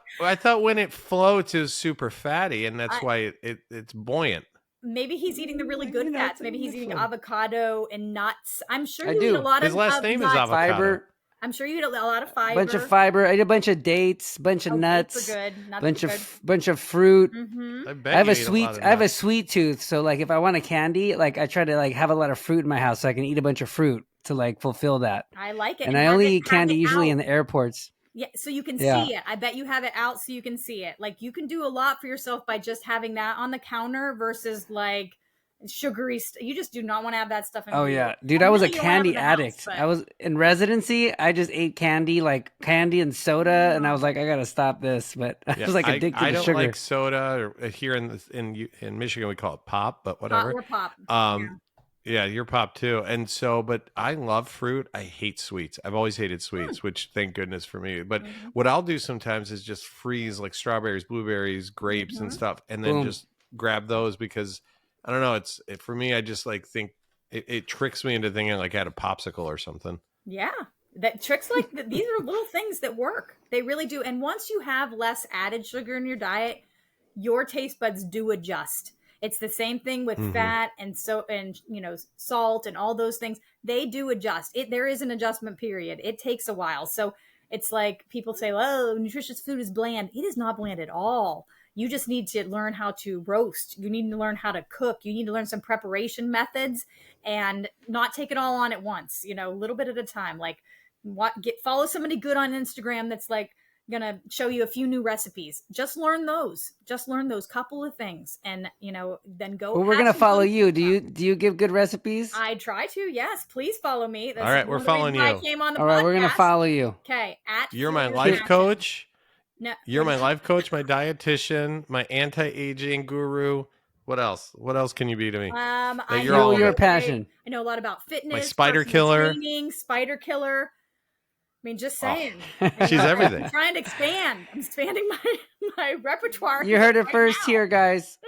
when it floats is super fatty, and that's why it's buoyant. maybe he's eating the really good You know, fats. it's a Maybe he's mix eating one. avocado and nuts. I'm sure I you eat do. a lot His of last name is nuts. avocado. Fiber, I'm sure you eat a lot of fiber. bunch of fiber. I eat a bunch of dates, bunch of Oh, nuts, dates are good. Nuts bunch are of bunch of fruit. Mm-hmm. I bet I have you a eat sweet. lot of I have a nuts. sweet tooth, so like if I want a candy, like I try to like have a lot of fruit in my house, so I can eat a bunch of fruit to like fulfill that. I like it. And I have only it- eat have candy it usually out. in the airports. Yeah, so you can Yeah. see it. I bet you have it out so you can see it. Like you can do a lot for yourself by just having that on the counter versus like sugary. You just do not want to have that stuff in. Oh food. yeah, dude, Or I was a really you don't have it in candy the house, addict. but- I was in residency. I just ate candy, like candy and soda, and I was like, I gotta stop this. But I Yeah, was like addicted I to don't sugar. like soda. Or here in Michigan we call it pop, but whatever. Or pop. Yeah, you're pop too. And so, but I love fruit. I hate sweets. I've always hated sweets, which thank goodness for me. But what I'll do sometimes is just freeze like strawberries, blueberries, grapes, and stuff, and then Boom. just grab those because I don't know. For me. I just like think it tricks me into thinking like I had a popsicle or something. Yeah. That tricks like these are little things that work. They really do. And once you have less added sugar in your diet, your taste buds do adjust. It's the same thing with fat and salt and all those things. They do adjust. There is an adjustment period. It takes a while. So it's like people say, "Oh, nutritious food is bland." It is not bland at all. You just need to learn how to roast. You need to learn how to cook. You need to learn some preparation methods and not take it all on at once. A little bit at a time. Like follow somebody good on Instagram that's like gonna show you a few new recipes. Just learn those couple of things, and then go. Well, we're have gonna some follow fun you. with Do them. you give good recipes? I try to. Yes, please follow me. That's All right, one we're of the reasons following why you. I came on the All right, we're gonna podcast. follow you. Okay, You're my Future life Passion. coach. No, You're my life coach, my dietitian, my anti-aging guru. What else? What else can you be to me? I you're know all of your it. passion. I know a lot about fitness, spider personal killer. training, spider killer. I mean, just saying. She's everything. I'm trying to expand. I'm expanding my repertoire. You heard it right first now. here, guys.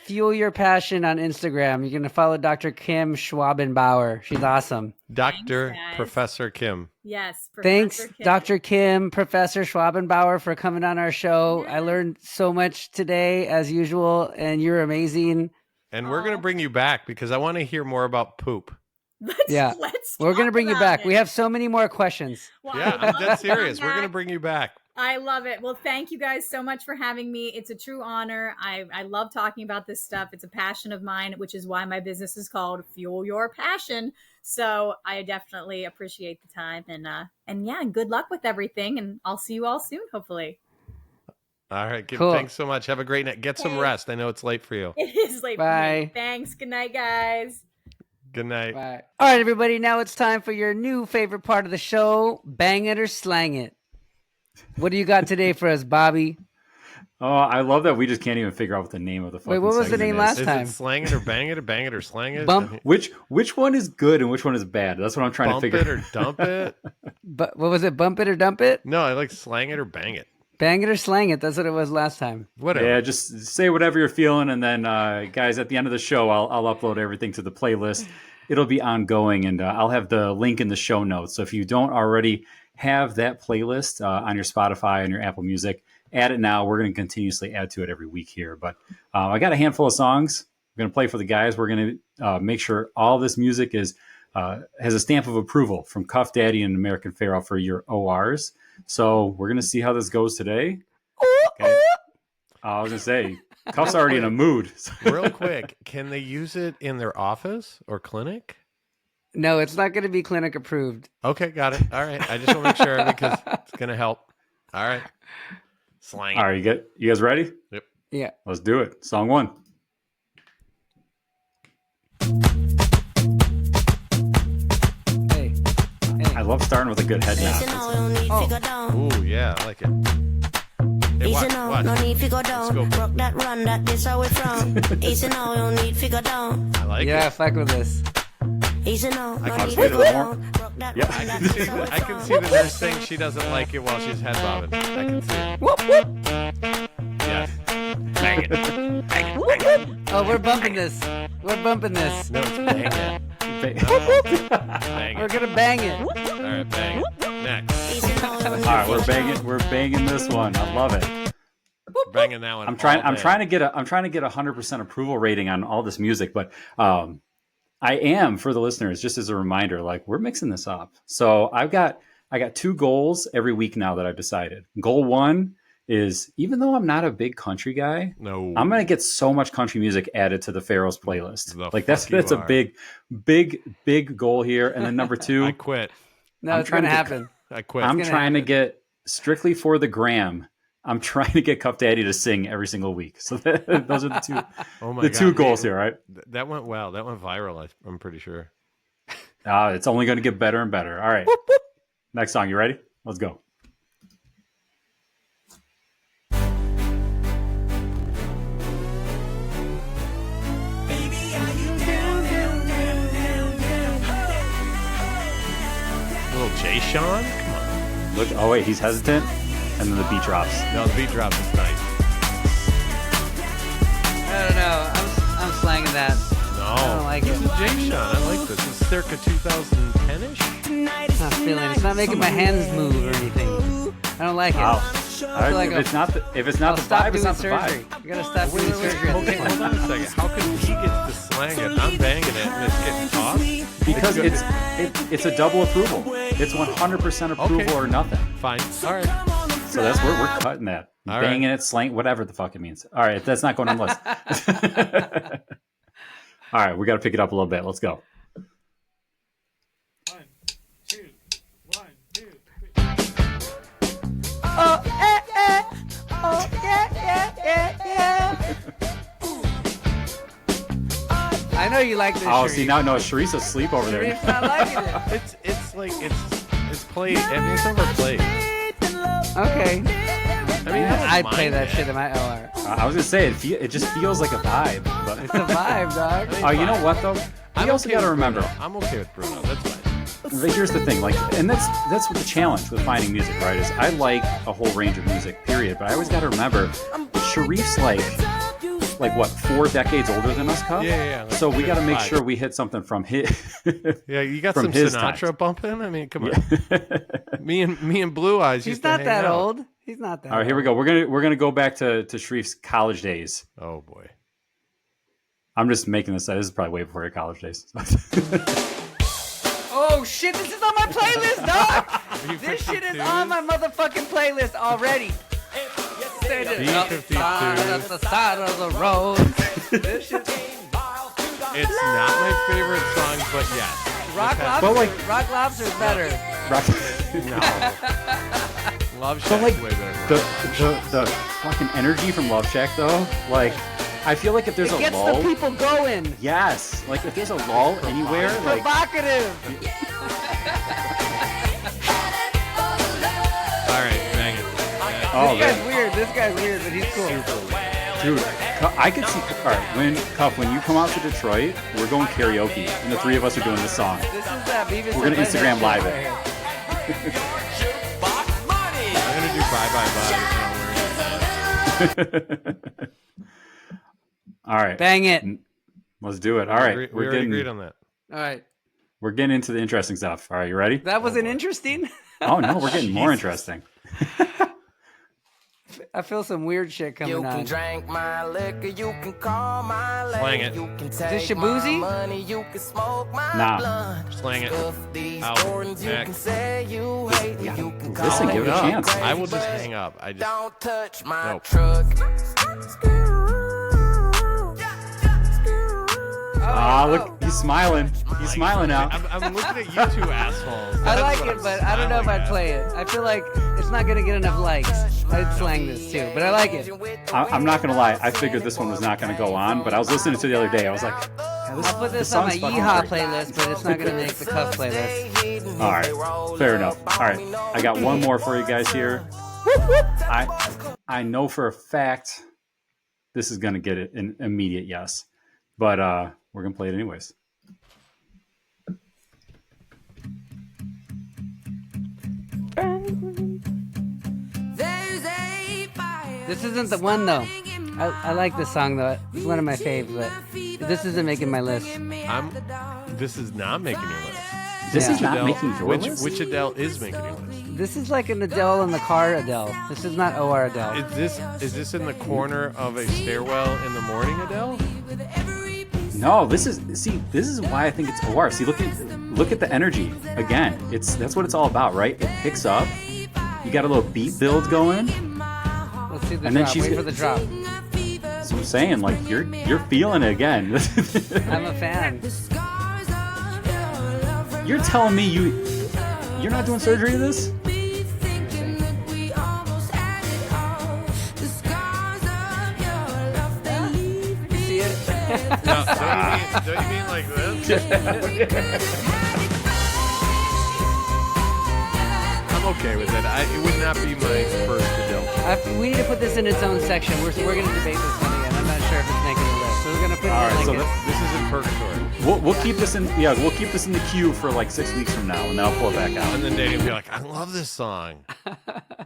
Fuel your passion on Instagram. You're gonna follow Dr. Kim Schwabenbauer. She's awesome. Dr. guys. Professor Kim. Yes. Thanks, Professor Kim. Dr. Kim, Professor Schwabenbauer, for coming on our show. I Yes. learned so much today, as usual, and you're amazing. And we're going to bring you back because I want to hear more about poop. Yeah. Let's We're gonna talk bring you about back. it. We have so many more questions. Well, Yeah, I I'm love dead to come serious. We're going to back. bring you back. I love it. Well, thank you guys so much for having me. It's a true honor. I love talking about this stuff. It's a passion of mine, which is why my business is called Fuel Your Passion. So I definitely appreciate the time and yeah, and good luck with everything. And I'll see you all soon, hopefully. All right. Cool. Thanks so much. Have a great night. Get some Okay. rest. I know it's late for you. It is late for Bye. me. Thanks. Good night, guys. Good night. Bye. All right, everybody. Now it's time for your new favorite part of the show: Bang It or Slang It. What do you got today for us, Bobby? Oh, I love that we just can't even figure out what the name of the fucking Wait, what was the segment name is. last Is time? it slang it or bang it or bang it or slang it? Bump- Which one is good and which one is bad? That's what I'm trying to Bump figure it or dump it? But what was it? Bump it or dump it? No, I like slang it or bang it. Bang it or slang it. That's what it was last time. Whatever. Yeah, just say whatever you're feeling, and then guys, at the end of the show, I'll upload everything to the playlist. It'll be ongoing, and I'll have the link in the show notes. So if you don't already have that playlist on your Spotify and your Apple Music, add it now. We're going to continuously add to it every week here. But I got a handful of songs we're going to play for the guys. We're going to make sure all this music is has a stamp of approval from Cuff Daddy and American Pharaoh for your ORs. So we're going to see how this goes today. Okay. I was going to say, Cuff's already in a mood. Real quick, can they use it in their office or clinic? No, it's not going to be clinic approved. Okay, got it. All right. I just want to make sure because it's going to help. All right. Slang. All right, you guys ready? Yep. Yeah. Let's do it. Song 1. Hey. I love starting with a good head nod. Ooh, yeah, I like it. Hey, Easy watch, now, watch. no need to go Let's down. go. Rock that run, this how we from. Easy now, no need to go down. I like Yeah, it. fuck with this. Easy now, no can need see to it go more. down. Rock that Yeah. run, I can see, this how we I can from. see the nurse saying she doesn't like it while she's head bobbing. I can see it. Whoop, whoop. Yes. Bang it. Bang it. Bang it. Oh, we're bumping this. We're bumping this. No, it's bang it. Bang We're it. gonna bang it. All right, bang it. Next. Easy now, you All don't right, need we're banging this one. I love it. Banging that one. I'm trying all day. to get a 100% approval rating on all this music, but I am, for the listeners, just as a reminder, like we're mixing this up. So I got 2 goals every week now that I've decided. Goal 1 is, even though I'm not a big country guy, No. I'm gonna get so much country music added to the Pharaoh's playlist. The Like that's fuck you a are. big goal here. And then number 2, I quit. No, I'm it's trying gonna to get- happen. I quit. I'm gonna trying to happen. get strictly for the gram. I'm trying to get Cuff Daddy to sing every single week. So those are the two oh my the God. 2 goals Hey, here, right? That went well. That went viral. I'm pretty sure. It's only going to get better and better. All right. Next song. You ready? Let's go. Little Jay Sean? Come on. Look. Oh, wait. He's hesitant. And then the beat drops. No, the beat drops is nice. I don't know. I'm slanging that. No. I don't like This it. is Jay Sean. I like this. It's circa 2010-ish. It's not feeling. It's not making my hands move or anything. I don't like it. Wow. I All right, feel like if it's not I'll the stop vibe, it's doing not the surgery. vibe. You gotta stop doing surgery. Okay, hold on a second. How come he gets to slang it? I'm banging it and it's getting tossed? Because it's a double approval. It's 100% approval Okay. or nothing. Fine. All right. So that's where we're cutting that. All Banging it, slang, whatever the fuck it means. All right, that's not going on the list. All right, we got to pick it up a little bit. Let's go. 1, 2, 1, 2, 3. Oh, oh, yeah. I know you like this. Oh, Sharif. see, now, no, Sharice's asleep over there. Sharif's not liking it. It's like it's played. I mean, it's overplayed. Okay. I mean, I play that shit in my OR. I was going to say, it just feels like a vibe. But It's a vibe, dog. oh, you know what, though? You also got to remember, I'm okay with Bruno. That's fine. but here's the thing, like, and that's what the challenge with finding music, right? Is I like a whole range of music, period. But I always got to remember, Sharif's like what, 4 decades older than us, Cuff? Yeah. So we got to make 5. sure we hit something from his. Yeah, you got from some his Sinatra times. bumping. I mean, come on. me and Blue Eyes. He's used to not hang that out. old. He's not that All right, here we go. We're gonna go back to Sharif's college days. Oh boy. I'm just making this. This is probably way before your college days. Oh shit, this is on my playlist, dog! This shit is on my motherfucking playlist already. B-52. At the side of the road. This shit. It's not my favorite song, but yes. Rock Lobster. But, like- Rock Lobster's better. No. Love So Shack's like way better. the fucking energy from Love Shack though, like I feel like if there's It a gets lull, the people going. yes, like if there's a lull anywhere, like Provocative. All right, bang it. oh This guy's man, weird. This guy's weird, but he's cool. dude, I could see. All right, when you come out to Detroit, we're going karaoke, and the 3 of us are doing this song. This is that Beavis. We're gonna and Instagram Butthead live shit it. right here. I'm gonna do bye. All right, Bang it. let's do it. All right, we we're already getting agreed on that. All right. we're getting into the interesting stuff. All right, you ready? That wasn't boy. interesting. Oh no, we're getting more interesting. I feel some weird shit coming You can on. drink my liquor, you can call my Slang lady, it. you can this take my Shabuzi? money, you can smoke my Nah. blunt. Slang it. Scuff these Out. thorns, you Next. can say you hate me, you can call Listen, me give it a Hang chance. up. I will just hang up. I just Don't touch my Nope. truck. Ah, look, he's smiling. He's smiling now. I'm looking at you two assholes. I That's like what it, I'm but I don't know if smiling I'd at. play it. I feel like it's not gonna get enough likes. I'd slang this too, but I like it. I'm not gonna lie. I figured this one was not gonna go on, but I was listening to it the other day. I was like, yeah, I'll put this on my song's fucking Yeehaw great. playlist, but it's not gonna make the Cuff playlist. All right, fair enough. All right, I got one more for you guys here. I know for a fact this is gonna get it an immediate yes, but we're gonna play it anyways. This isn't the one though. I like this song though. It's one of my faves, but this isn't making my list. This is not making your list. This Yeah. is not Adele- making your which, list. Which Adele is making your list? This is like an Adele in the car Adele. This is not OR Adele. Is this in the corner of a stairwell in the morning, Adele? No, this is why I think it's OR. See, look at the energy again. That's what it's all about, right? It picks up. You got a little beat build going. Let's see the And then drop. she's Wait for the drop. So I'm saying, like, you're feeling it again. I'm a fan. You're telling me you're not doing surgery to this? You see it? No, don't you mean like this? I'm okay with it. It would not be my first Adele. We need to put this in its own section. We're going to debate this one again. I'm not sure if it's making the list. So we're going to put it All in right, so like This is in purgatory. We'll keep this in the queue for like 6 weeks from now, and then I'll pull it back out. And then Danny will be like, I love this song.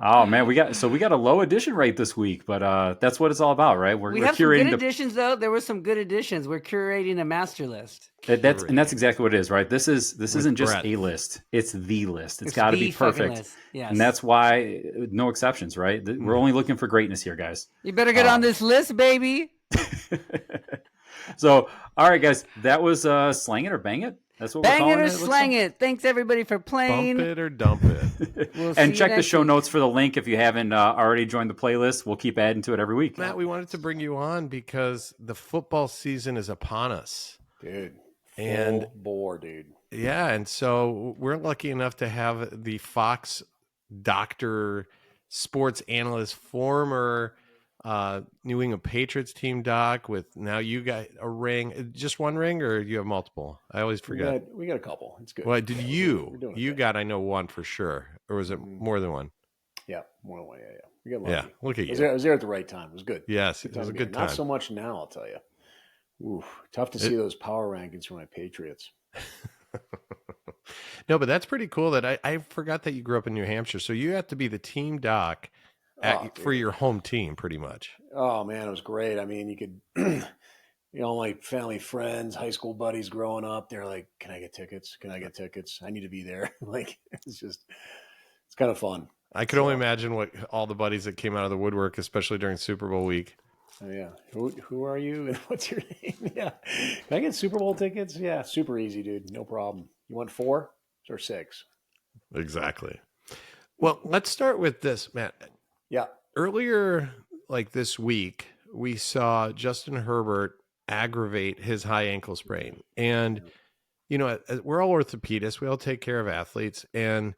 Oh man, we got a low edition rate this week, but that's what it's all about, right? we We're have some curating good additions, though. There were some good additions. We're curating a master list. that's exactly what it is, right? This isn't just Brett. a list; it's the list. It's It's got to the be fucking perfect, list. Yes. and that's why no exceptions, right? We're only looking for greatness here, guys. You better get on this list, baby. So, all right, guys, that was Slang It or Bang It. That's what we're Bang calling it or it. looks slang like. it. Thanks, everybody, for Bump playing. it or dump it. We'll see And you check the next show week. notes for the link if you haven't already joined the playlist. We'll keep adding to it every week. Matt, we wanted to bring you on because the football season is upon us. Dude. And- Full bore, dude. Yeah, and so we're lucky enough to have the Fox doctor, sports analyst, former New England Patriots team doc with now you got a ring. Just one ring or you have multiple? I always forget. We got a couple. It's good. Well, did We're you? doing You okay. got, I know, one for sure. Or was it more than one? Yeah, more than one. Yeah. We got lucky. Yeah, look at I was, you. there, I was there at the right time. It was good. Yes, it was a to be good there. Not time. so much now, I'll tell you. Oof, tough to see those power rankings for my Patriots. No, but that's pretty cool that I forgot that you grew up in New Hampshire. So you have to be the team doc for your home team, pretty much. Oh man, it was great. I mean, you could, my family friends, high school buddies growing up, they're like, "Can I get tickets? Can I get tickets? I need to be there." Like, it's kind of fun. I could only imagine what all the buddies that came out of the woodwork, especially during Super Bowl week. Oh, yeah. Who are you and what's your name? Yeah. Can I get Super Bowl tickets? Yeah, super easy, dude. No problem. You want 4 or 6? Exactly. Well, let's start with this, Matt. Yeah. Earlier, like this week, we saw Justin Herbert aggravate his high ankle sprain. And, we're all orthopedists. We all take care of athletes. And,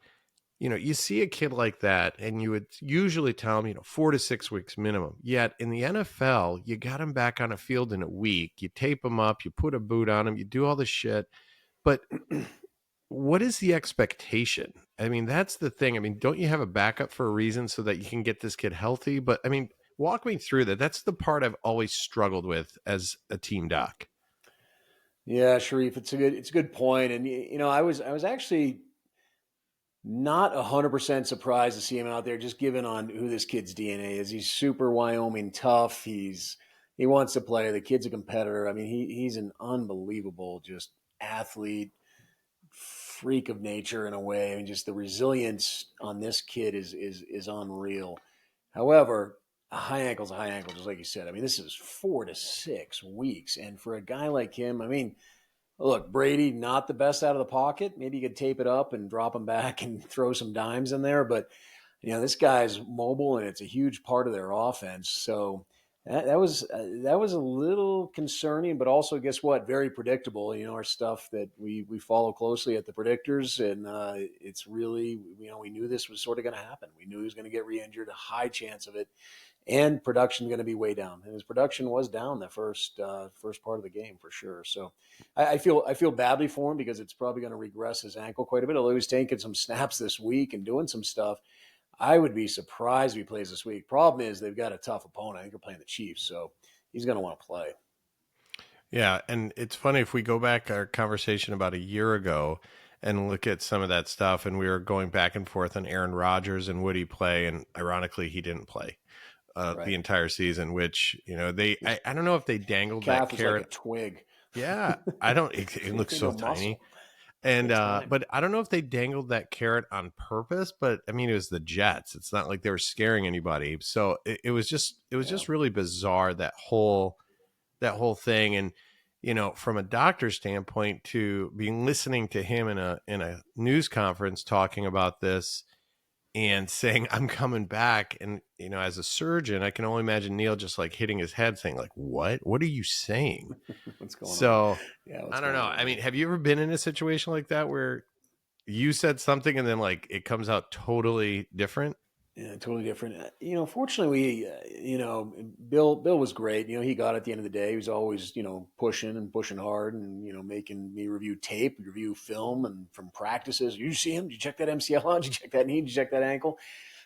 you see a kid like that and you would usually tell him, 4 to 6 weeks minimum. Yet in the NFL, you got him back on a field in a week. You tape him up, you put a boot on him, you do all this shit. But what is the expectation? I mean, that's the thing. I mean, don't you have a backup for a reason so that you can get this kid healthy? But I mean, walk me through that. That's the part I've always struggled with as a team doc. Yeah, Sharif, it's a good point. And I was actually not 100% surprised to see him out there, just given on who this kid's DNA is. He's super Wyoming tough. He wants to play. The kid's a competitor. I mean, he's an unbelievable just athlete, freak of nature in a way. I mean, just the resilience on this kid is unreal. However, a high ankle's a high ankle, just like you said. I mean, this is 4 to 6 weeks. And for a guy like him, I mean, look, Brady, not the best out of the pocket. Maybe you could tape it up and drop him back and throw some dimes in there. But, this guy's mobile and it's a huge part of their offense. So that was a little concerning, but also guess what? Very predictable. Our stuff that we follow closely at the predictors. And it's really, we knew this was sort of going to happen. We knew he was going to get re-injured, a high chance of it. And production going to be way down, and his production was down the first part of the game for sure. So I feel badly for him because it's probably going to regress his ankle quite a bit. Although he's taking some snaps this week and doing some stuff, I would be surprised if he plays this week. Problem is they've got a tough opponent. I think they're playing the Chiefs, so he's going to want to play. Yeah, and it's funny if we go back our conversation about a year ago and look at some of that stuff, and we were going back and forth on Aaron Rodgers and would he play, and ironically he didn't play. Right. The entire season, which I don't know if they dangled Calf that is carrot. like a twig. Yeah, I don't. It looks so No muscle. tiny. And Takes time. but I don't know if they dangled that carrot on purpose. But I mean, it was the Jets. It's not like they were scaring anybody. So it was just really bizarre, that whole thing. And from a doctor's standpoint, to be listening to him in a news conference talking about this and saying, I'm coming back. And as a surgeon, I can only imagine Neil just like hitting his head saying, like, what are you saying? What's going on? So Yeah, I don't know. I mean, have you ever been in a situation like that where you said something and then like it comes out totally different? Yeah, totally different. Fortunately, Bill was great. He got it at the end of the day. He was always, pushing hard and, making me review tape, review film and from practices. You see him? Did you check that MCL out? Did you check that knee? Did you check that ankle?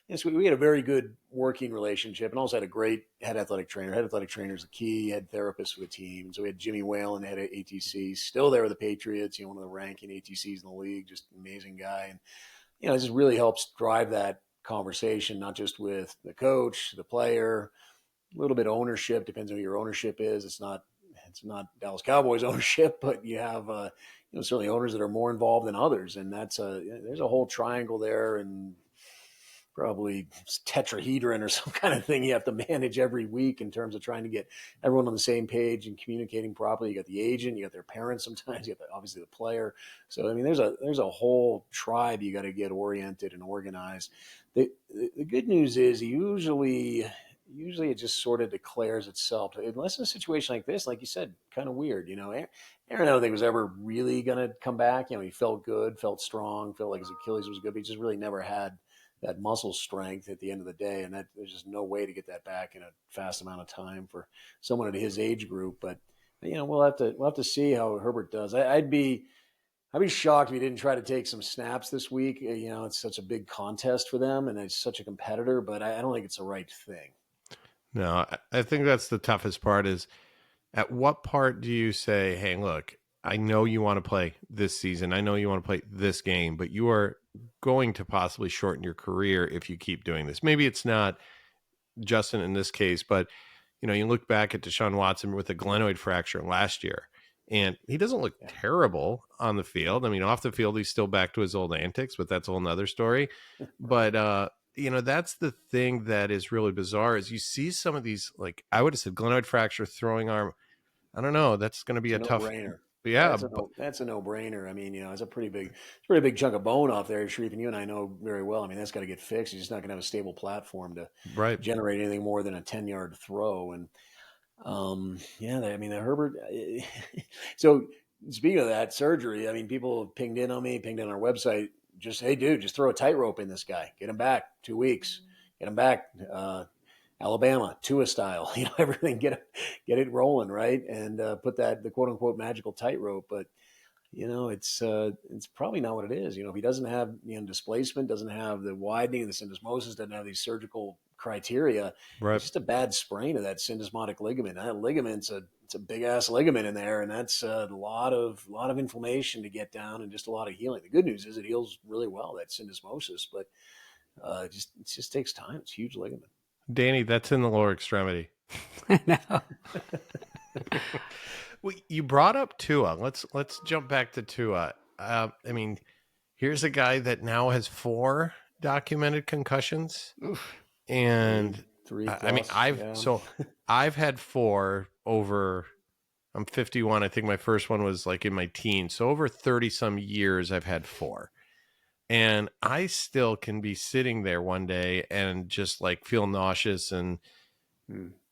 And so we had a very good working relationship, and also had a great head athletic trainer. Head athletic trainer is the key. Head therapist for the team. And so we had Jimmy Whalen, head of ATC, still there with the Patriots. One of the ranking ATCs in the league, just an amazing guy. And it just really helps drive that conversation, not just with the coach, the player, a little bit of ownership. Depends on who your ownership is. It's not Dallas Cowboys ownership, but you have certainly owners that are more involved than others, and there's a whole triangle there, and probably tetrahedron or some kind of thing you have to manage every week in terms of trying to get everyone on the same page and communicating properly. You got the agent, you got their parents, sometimes you got obviously the player. So I mean, there's a whole tribe you got to get oriented and organized. The good news is usually it just sort of declares itself, unless in a situation like this, like you said, kind of weird. Aaron, I don't think was ever really going to come back. He felt good, felt strong, felt like his Achilles was good, but he just really never had that muscle strength at the end of the day. And that there's just no way to get that back in a fast amount of time for someone at his age group. But, we'll have to see how Herbert does. I'd be shocked if he didn't try to take some snaps this week. It's such a big contest for them and it's such a competitor, but I don't think it's the right thing. No, I think that's the toughest part is, at what part do you say, hey, look, I know you want to play this season. I know you want to play this game, but you are going to possibly shorten your career if you keep doing this. Maybe it's not Justin in this case, but you look back at Deshaun Watson with a glenoid fracture last year, and he doesn't look terrible on the field. I mean, off the field, he's still back to his old antics, but that's a whole nother story. But, that's the thing that is really bizarre is you see some of these, like I would have said glenoid fracture, throwing arm. I don't know. That's going to be a tough no-brainer. Yeah, that's a no-brainer. I mean, it's a pretty big chunk of bone off there, Sharif, and you and I know very well. I mean, that's got to get fixed. You're just not going to have a stable platform to generate anything more than a 10-yard throw. And the Herbert. So speaking of that surgery, I mean, people have pinged in on our website. Just, hey, dude, just throw a tightrope in this guy. Get him back 2 weeks. Get him back. Alabama, Tua style, everything, get it rolling, right? And put the quote unquote magical tightrope. But, it's probably not what it is. If he doesn't have displacement, doesn't have the widening of the syndesmosis, doesn't have these surgical criteria, it's just a bad sprain of that syndesmotic ligament. That ligament's it's a big ass ligament in there, and that's a lot of inflammation to get down and just a lot of healing. The good news is it heals really well, that syndesmosis, but it just takes time. It's a huge ligament. Danny, that's in the lower extremity. No. Well, you brought up Tua. Let's jump back to Tua. I mean, here's a guy that now has 4 documented concussions. Oof. And 3 plus, I mean, I've had 4 over. I'm 51. I think my first one was like in my teens. So over 30 some years, I've had 4. And I still can be sitting there one day and just like feel nauseous and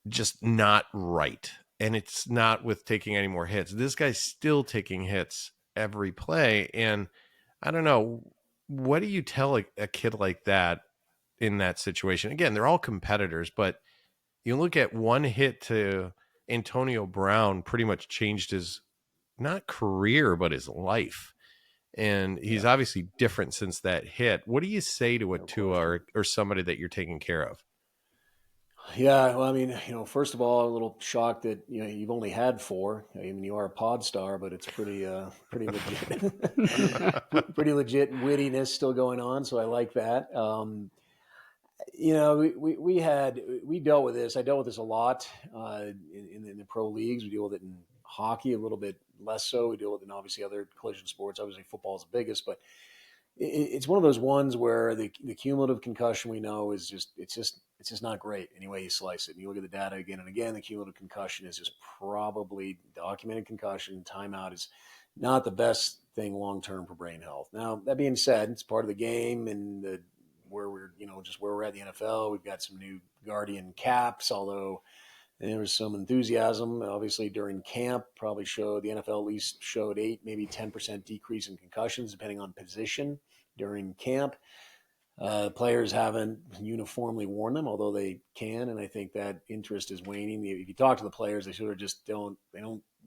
just not right. And it's not with taking any more hits. This guy's still taking hits every play. And I don't know, what do you tell a kid like that in that situation? Again, they're all competitors, but you look at one hit to Antonio Brown pretty much changed his, not career, but his life. And he's obviously different since that hit. What do you say to a Tua or somebody that you're taking care of? Yeah, well, I mean, first of all, a little shocked that you've only had 4. I mean, you are a pod star, but it's pretty legit, pretty legit wittiness still going on. So I like that. We dealt with this. I dealt with this a lot in the pro leagues. We deal with it in hockey, a little bit less so. We deal with, and obviously other collision sports. Obviously, football is the biggest, but it's one of those ones where the cumulative concussion we know is just not great any way you slice it. And you look at the data again and again, the cumulative concussion is just probably documented concussion. Timeout is not the best thing long term for brain health. Now that being said, it's part of the game, and where we're just where we're at in the NFL. We've got some new Guardian caps, although there was some enthusiasm, obviously, during camp. Probably showed the NFL at least showed 8, maybe 10% decrease in concussions, depending on position during camp. Players haven't uniformly worn them, although they can, and I think that interest is waning. If you talk to the players, they sort of just don't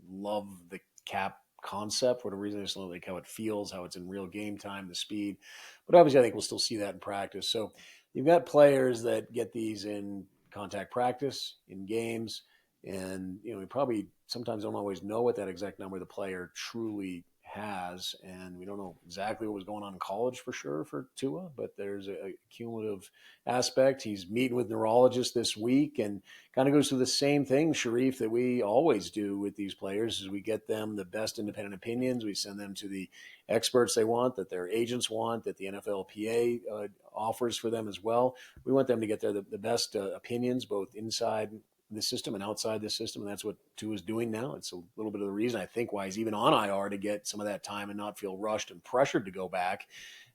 love the cap concept for whatever reason. They just don't like how it feels, how it's in real game time, the speed. But obviously, I think we'll still see that in practice. So you've got players that get these in contact practice, in games, and we probably sometimes don't always know what that exact number the player truly has, and we don't know exactly what was going on in college for sure for Tua, but there's a cumulative aspect. He's meeting with neurologists this week, and kind of goes through the same thing, Sharif, that we always do with these players, is we get them the best independent opinions. We send them to the experts they want, that their agents want, that the NFLPA offers for them as well. We want them to get the best opinions, both inside the system and outside the system, and that's what Tua is doing now. It's a little bit of the reason I think why he's even on IR, to get some of that time and not feel rushed and pressured to go back.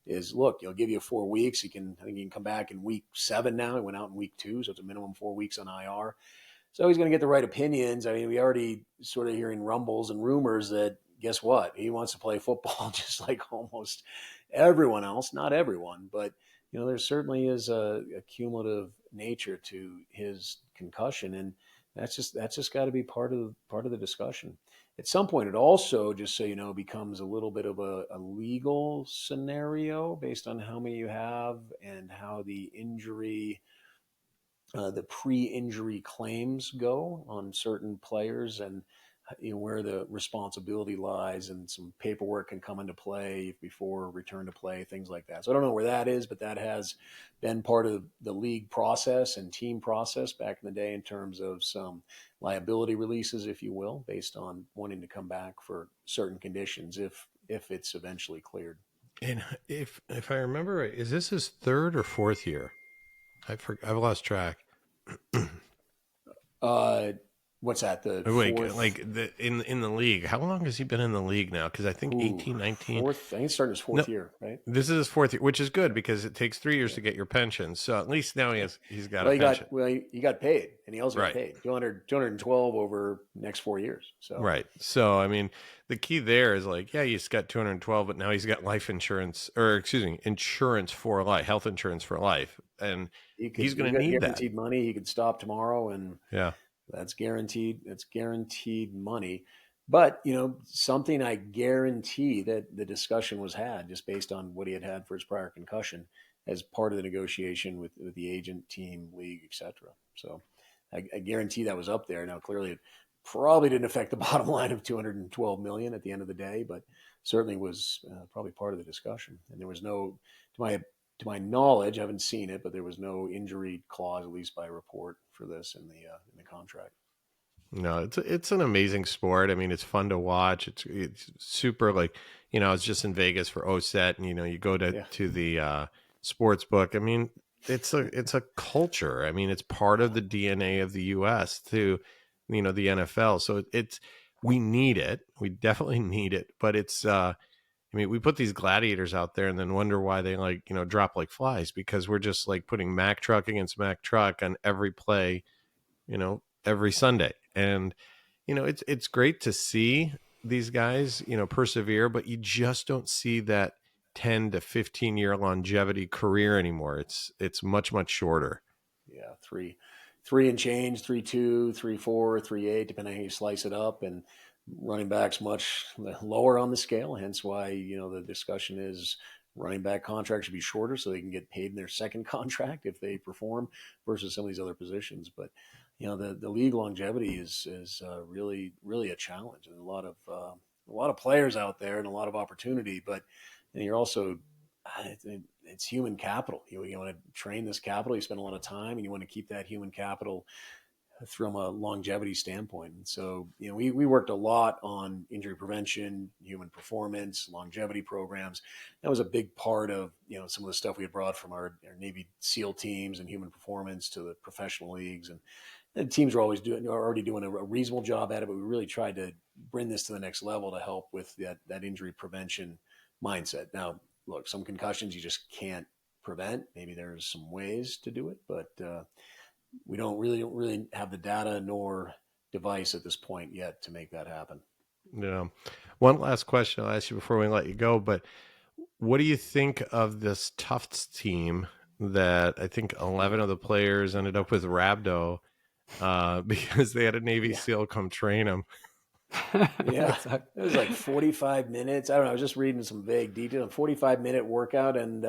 Is look, he'll give you 4 weeks. I think he can come back in week 7 now. He went out in week 2, so it's a minimum 4 weeks on IR. So he's going to get the right opinions. I mean, we already sort of hearing rumbles and rumors that, guess what? He wants to play football just like almost everyone else. Not everyone, but there certainly is a cumulative nature to his concussion, and that's just got to be part of the discussion. At some point, it also, just so you know, becomes a little bit of a legal scenario based on how many you have and how the injury, the pre-injury claims go on certain players, and where the responsibility lies, and some paperwork can come into play before return to play, things like that. So I don't know where that is, but that has been part of the league process and team process back in the day in terms of some liability releases, if you will, based on wanting to come back for certain conditions if it's eventually cleared. And if I remember right, is this his 3rd or 4th year? I've lost track. What's that? The Wait, fourth? like in the league, how long has he been in the league now? Because I think 18, 19. Fourth, I think it's starting his 4th year, right? This is his 4th year, which is good because it takes 3 years to get your pension. So at least now he's got a pension. He got paid, and he also got paid 212 over the next 4 years. So right. So I mean, the key there is like, yeah, he's got 212, but now he's got insurance for life, health insurance for life, and he's going to need guaranteed money. He could stop tomorrow, and that's guaranteed. That's guaranteed money. But, something I guarantee that the discussion was had just based on what he had for his prior concussion as part of the negotiation with the agent, team, league, etc. So I guarantee that was up there. Now, clearly, it probably didn't affect the bottom line of $212 million at the end of the day, but certainly was probably part of the discussion. And there was no, to my knowledge, I haven't seen it, but there was no injury clause, at least by report, for this in the contract. No, it's an amazing sport. I mean, it's fun to watch. It's super, like, I was just in Vegas for OSET, and you go to the sports book. I mean, it's a culture. I mean, it's part of the DNA of the U.S. to the NFL. So we need it. We definitely need it. But it's I mean, we put these gladiators out there and then wonder why they drop like flies, because we're just like putting Mack truck against Mack truck on every play, every Sunday. And, it's great to see these guys, persevere, but you just don't see that 10 to 15 year longevity career anymore. It's much, much shorter. Yeah. Three and change, 3.2, 3.4, 3.8, depending on how you slice it up, and running backs much lower on the scale. Hence why, the discussion is running back contracts should be shorter so they can get paid in their second contract if they perform versus some of these other positions. But, the league longevity is really, really a challenge. And a lot of players out there and a lot of opportunity, but you're also, it's human capital. You want to train this capital. You spend a lot of time, and you want to keep that human capital from a longevity standpoint. And so, we worked a lot on injury prevention, human performance, longevity programs. That was a big part of, some of the stuff we had brought from our Navy SEAL teams and human performance to the professional leagues. And the teams were already doing a reasonable job at it, but we really tried to bring this to the next level to help with that injury prevention mindset. Now, look, some concussions you just can't prevent. Maybe there's some ways to do it, but we don't really have the data nor device at this point yet to make that happen. Yeah. One last question I'll ask you before we let you go, but what do you think of this Tufts team that I think 11 of the players ended up with rhabdo because they had a Navy SEAL come train them? Yeah, it was like 45 minutes. I don't know. I was just reading some vague detail. A 45-minute workout, and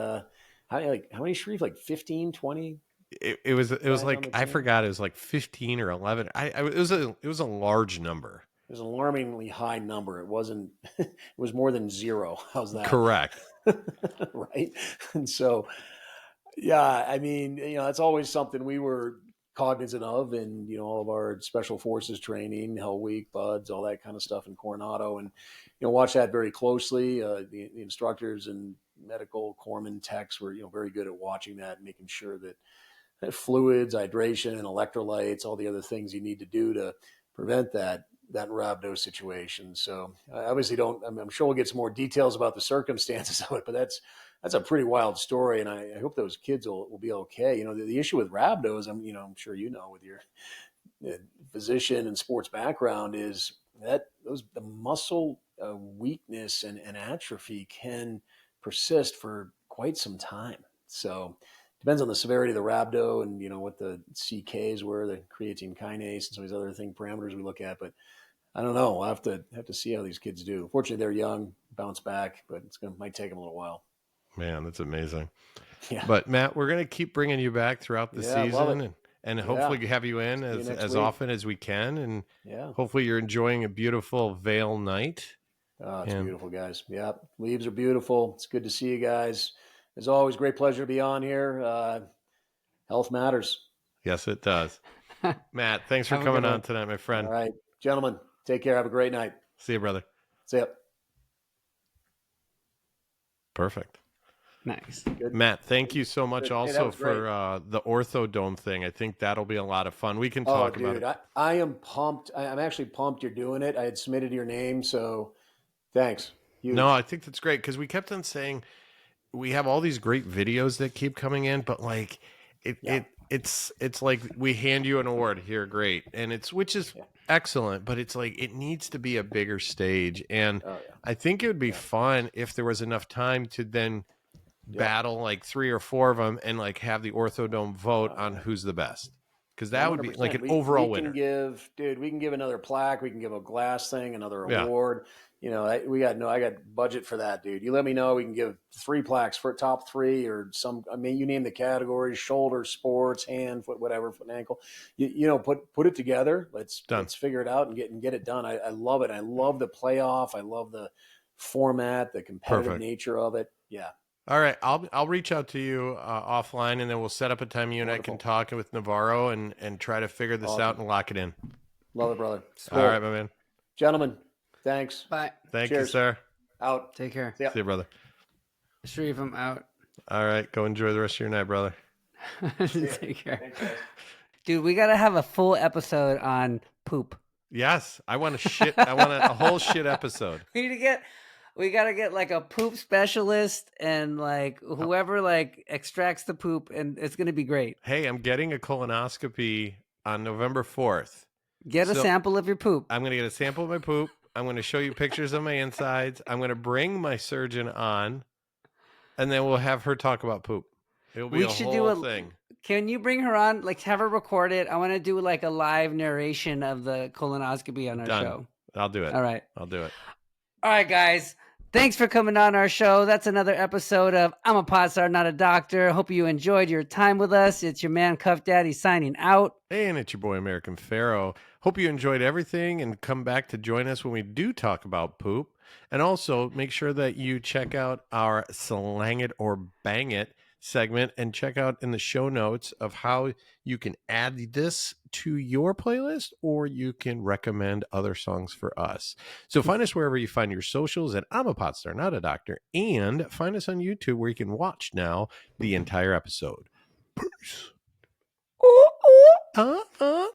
how many, Sharif? Like 15, 20? It was like, I forgot, it was like 15 or 11. It was a large number. It was an alarmingly high number. It wasn't. It was more than zero. How's that? Correct. Right. And so, yeah, I mean, that's always something we were cognizant of, and all of our special forces training, Hell Week, Buds, all that kind of stuff in Coronado, and watch that very closely. The instructors and medical corpsmen techs were very good at watching that, and making sure that fluids, hydration, and electrolytes, all the other things you need to do to prevent that rhabdo situation. So I obviously don't. I'm sure we'll get some more details about the circumstances of it, but that's a pretty wild story, and I hope those kids will be okay. The issue with rhabdos, I'm sure with your physician and sports background, is that the muscle weakness and atrophy can persist for quite some time. So depends on the severity of the rhabdo and what the CKs were, the creatine kinase, and some of these other parameters we look at. But I don't know. I'll have to see how these kids do. Fortunately, they're young, bounce back, but might take them a little while. Man, that's amazing. Yeah. But Matt, we're going to keep bringing you back throughout the season and hopefully have you in as often as we can. And hopefully you're enjoying a beautiful Vail night. Oh, it's beautiful, guys. Yeah. Leaves are beautiful. It's good to see you guys. As always, great pleasure to be on here. Health matters. Yes, it does. Matt, thanks for coming on tonight, my friend. All right. Gentlemen, take care. Have a great night. See you, brother. See ya. Nice. Perfect. Good. Matt, thank you so much also for the Orthodome thing. I think that'll be a lot of fun. We can talk about it. I am pumped. I'm actually pumped you're doing it. I had submitted your name, so thanks. No, I think that's great because we kept on saying we have all these great videos that keep coming in, but like it's like we hand you an award here, great, and which is excellent, but it's like it needs to be a bigger stage, and I think it would be fun if there was enough time to then battle like 3 or 4 of them and like have the Orthodome vote on who's the best, because that would be like an overall winner. We can give another plaque, we can give a glass thing, another award. I got budget for that, dude. You let me know. We can give 3 plaques for top 3 or some. I mean, you name the categories: shoulder, sports, hand, foot, whatever, foot and ankle. Put it together. Let's figure it out and get it done. I love it. I love the playoff. I love the format, the competitive nature of it. Yeah. All right, I'll reach out to you offline, and then we'll set up a time you and I can talk with Navarro and try to figure this out and lock it in. Love it, brother. Cool. All right, my man. Gentlemen, thanks. Bye. Thank you, sir. Out. Take care. See you, brother. Sharif, I'm out. All right, go enjoy the rest of your night, brother. Take care. Dude, we got to have a full episode on poop. Yes, I want a whole shit episode. We gotta get like a poop specialist and like whoever like extracts the poop, and it's gonna be great. Hey, I'm getting a colonoscopy on November 4th. Get a sample of your poop. I'm gonna get a sample of my poop. I'm gonna show you pictures of my insides. I'm gonna bring my surgeon on, and then we'll have her talk about poop. It'll be a whole thing. Can you bring her on? Like, have her record it. I want to do like a live narration of the colonoscopy on our show. I'll do it. All right. I'll do it. All right, guys. Thanks for coming on our show. That's another episode of I'm a Pod Star, Not a Doctor. Hope you enjoyed your time with us. It's your man, Cuff Daddy, signing out. And it's your boy, American Pharaoh. Hope you enjoyed everything and come back to join us when we do talk about poop. And also make sure that you check out our Slang It or Bang It segment and check out in the show notes of how you can add this to your playlist, or you can recommend other songs for us. So find us wherever you find your socials, and I'm a pot star, not a doctor, and find us on YouTube where you can watch now the entire episode. Peace.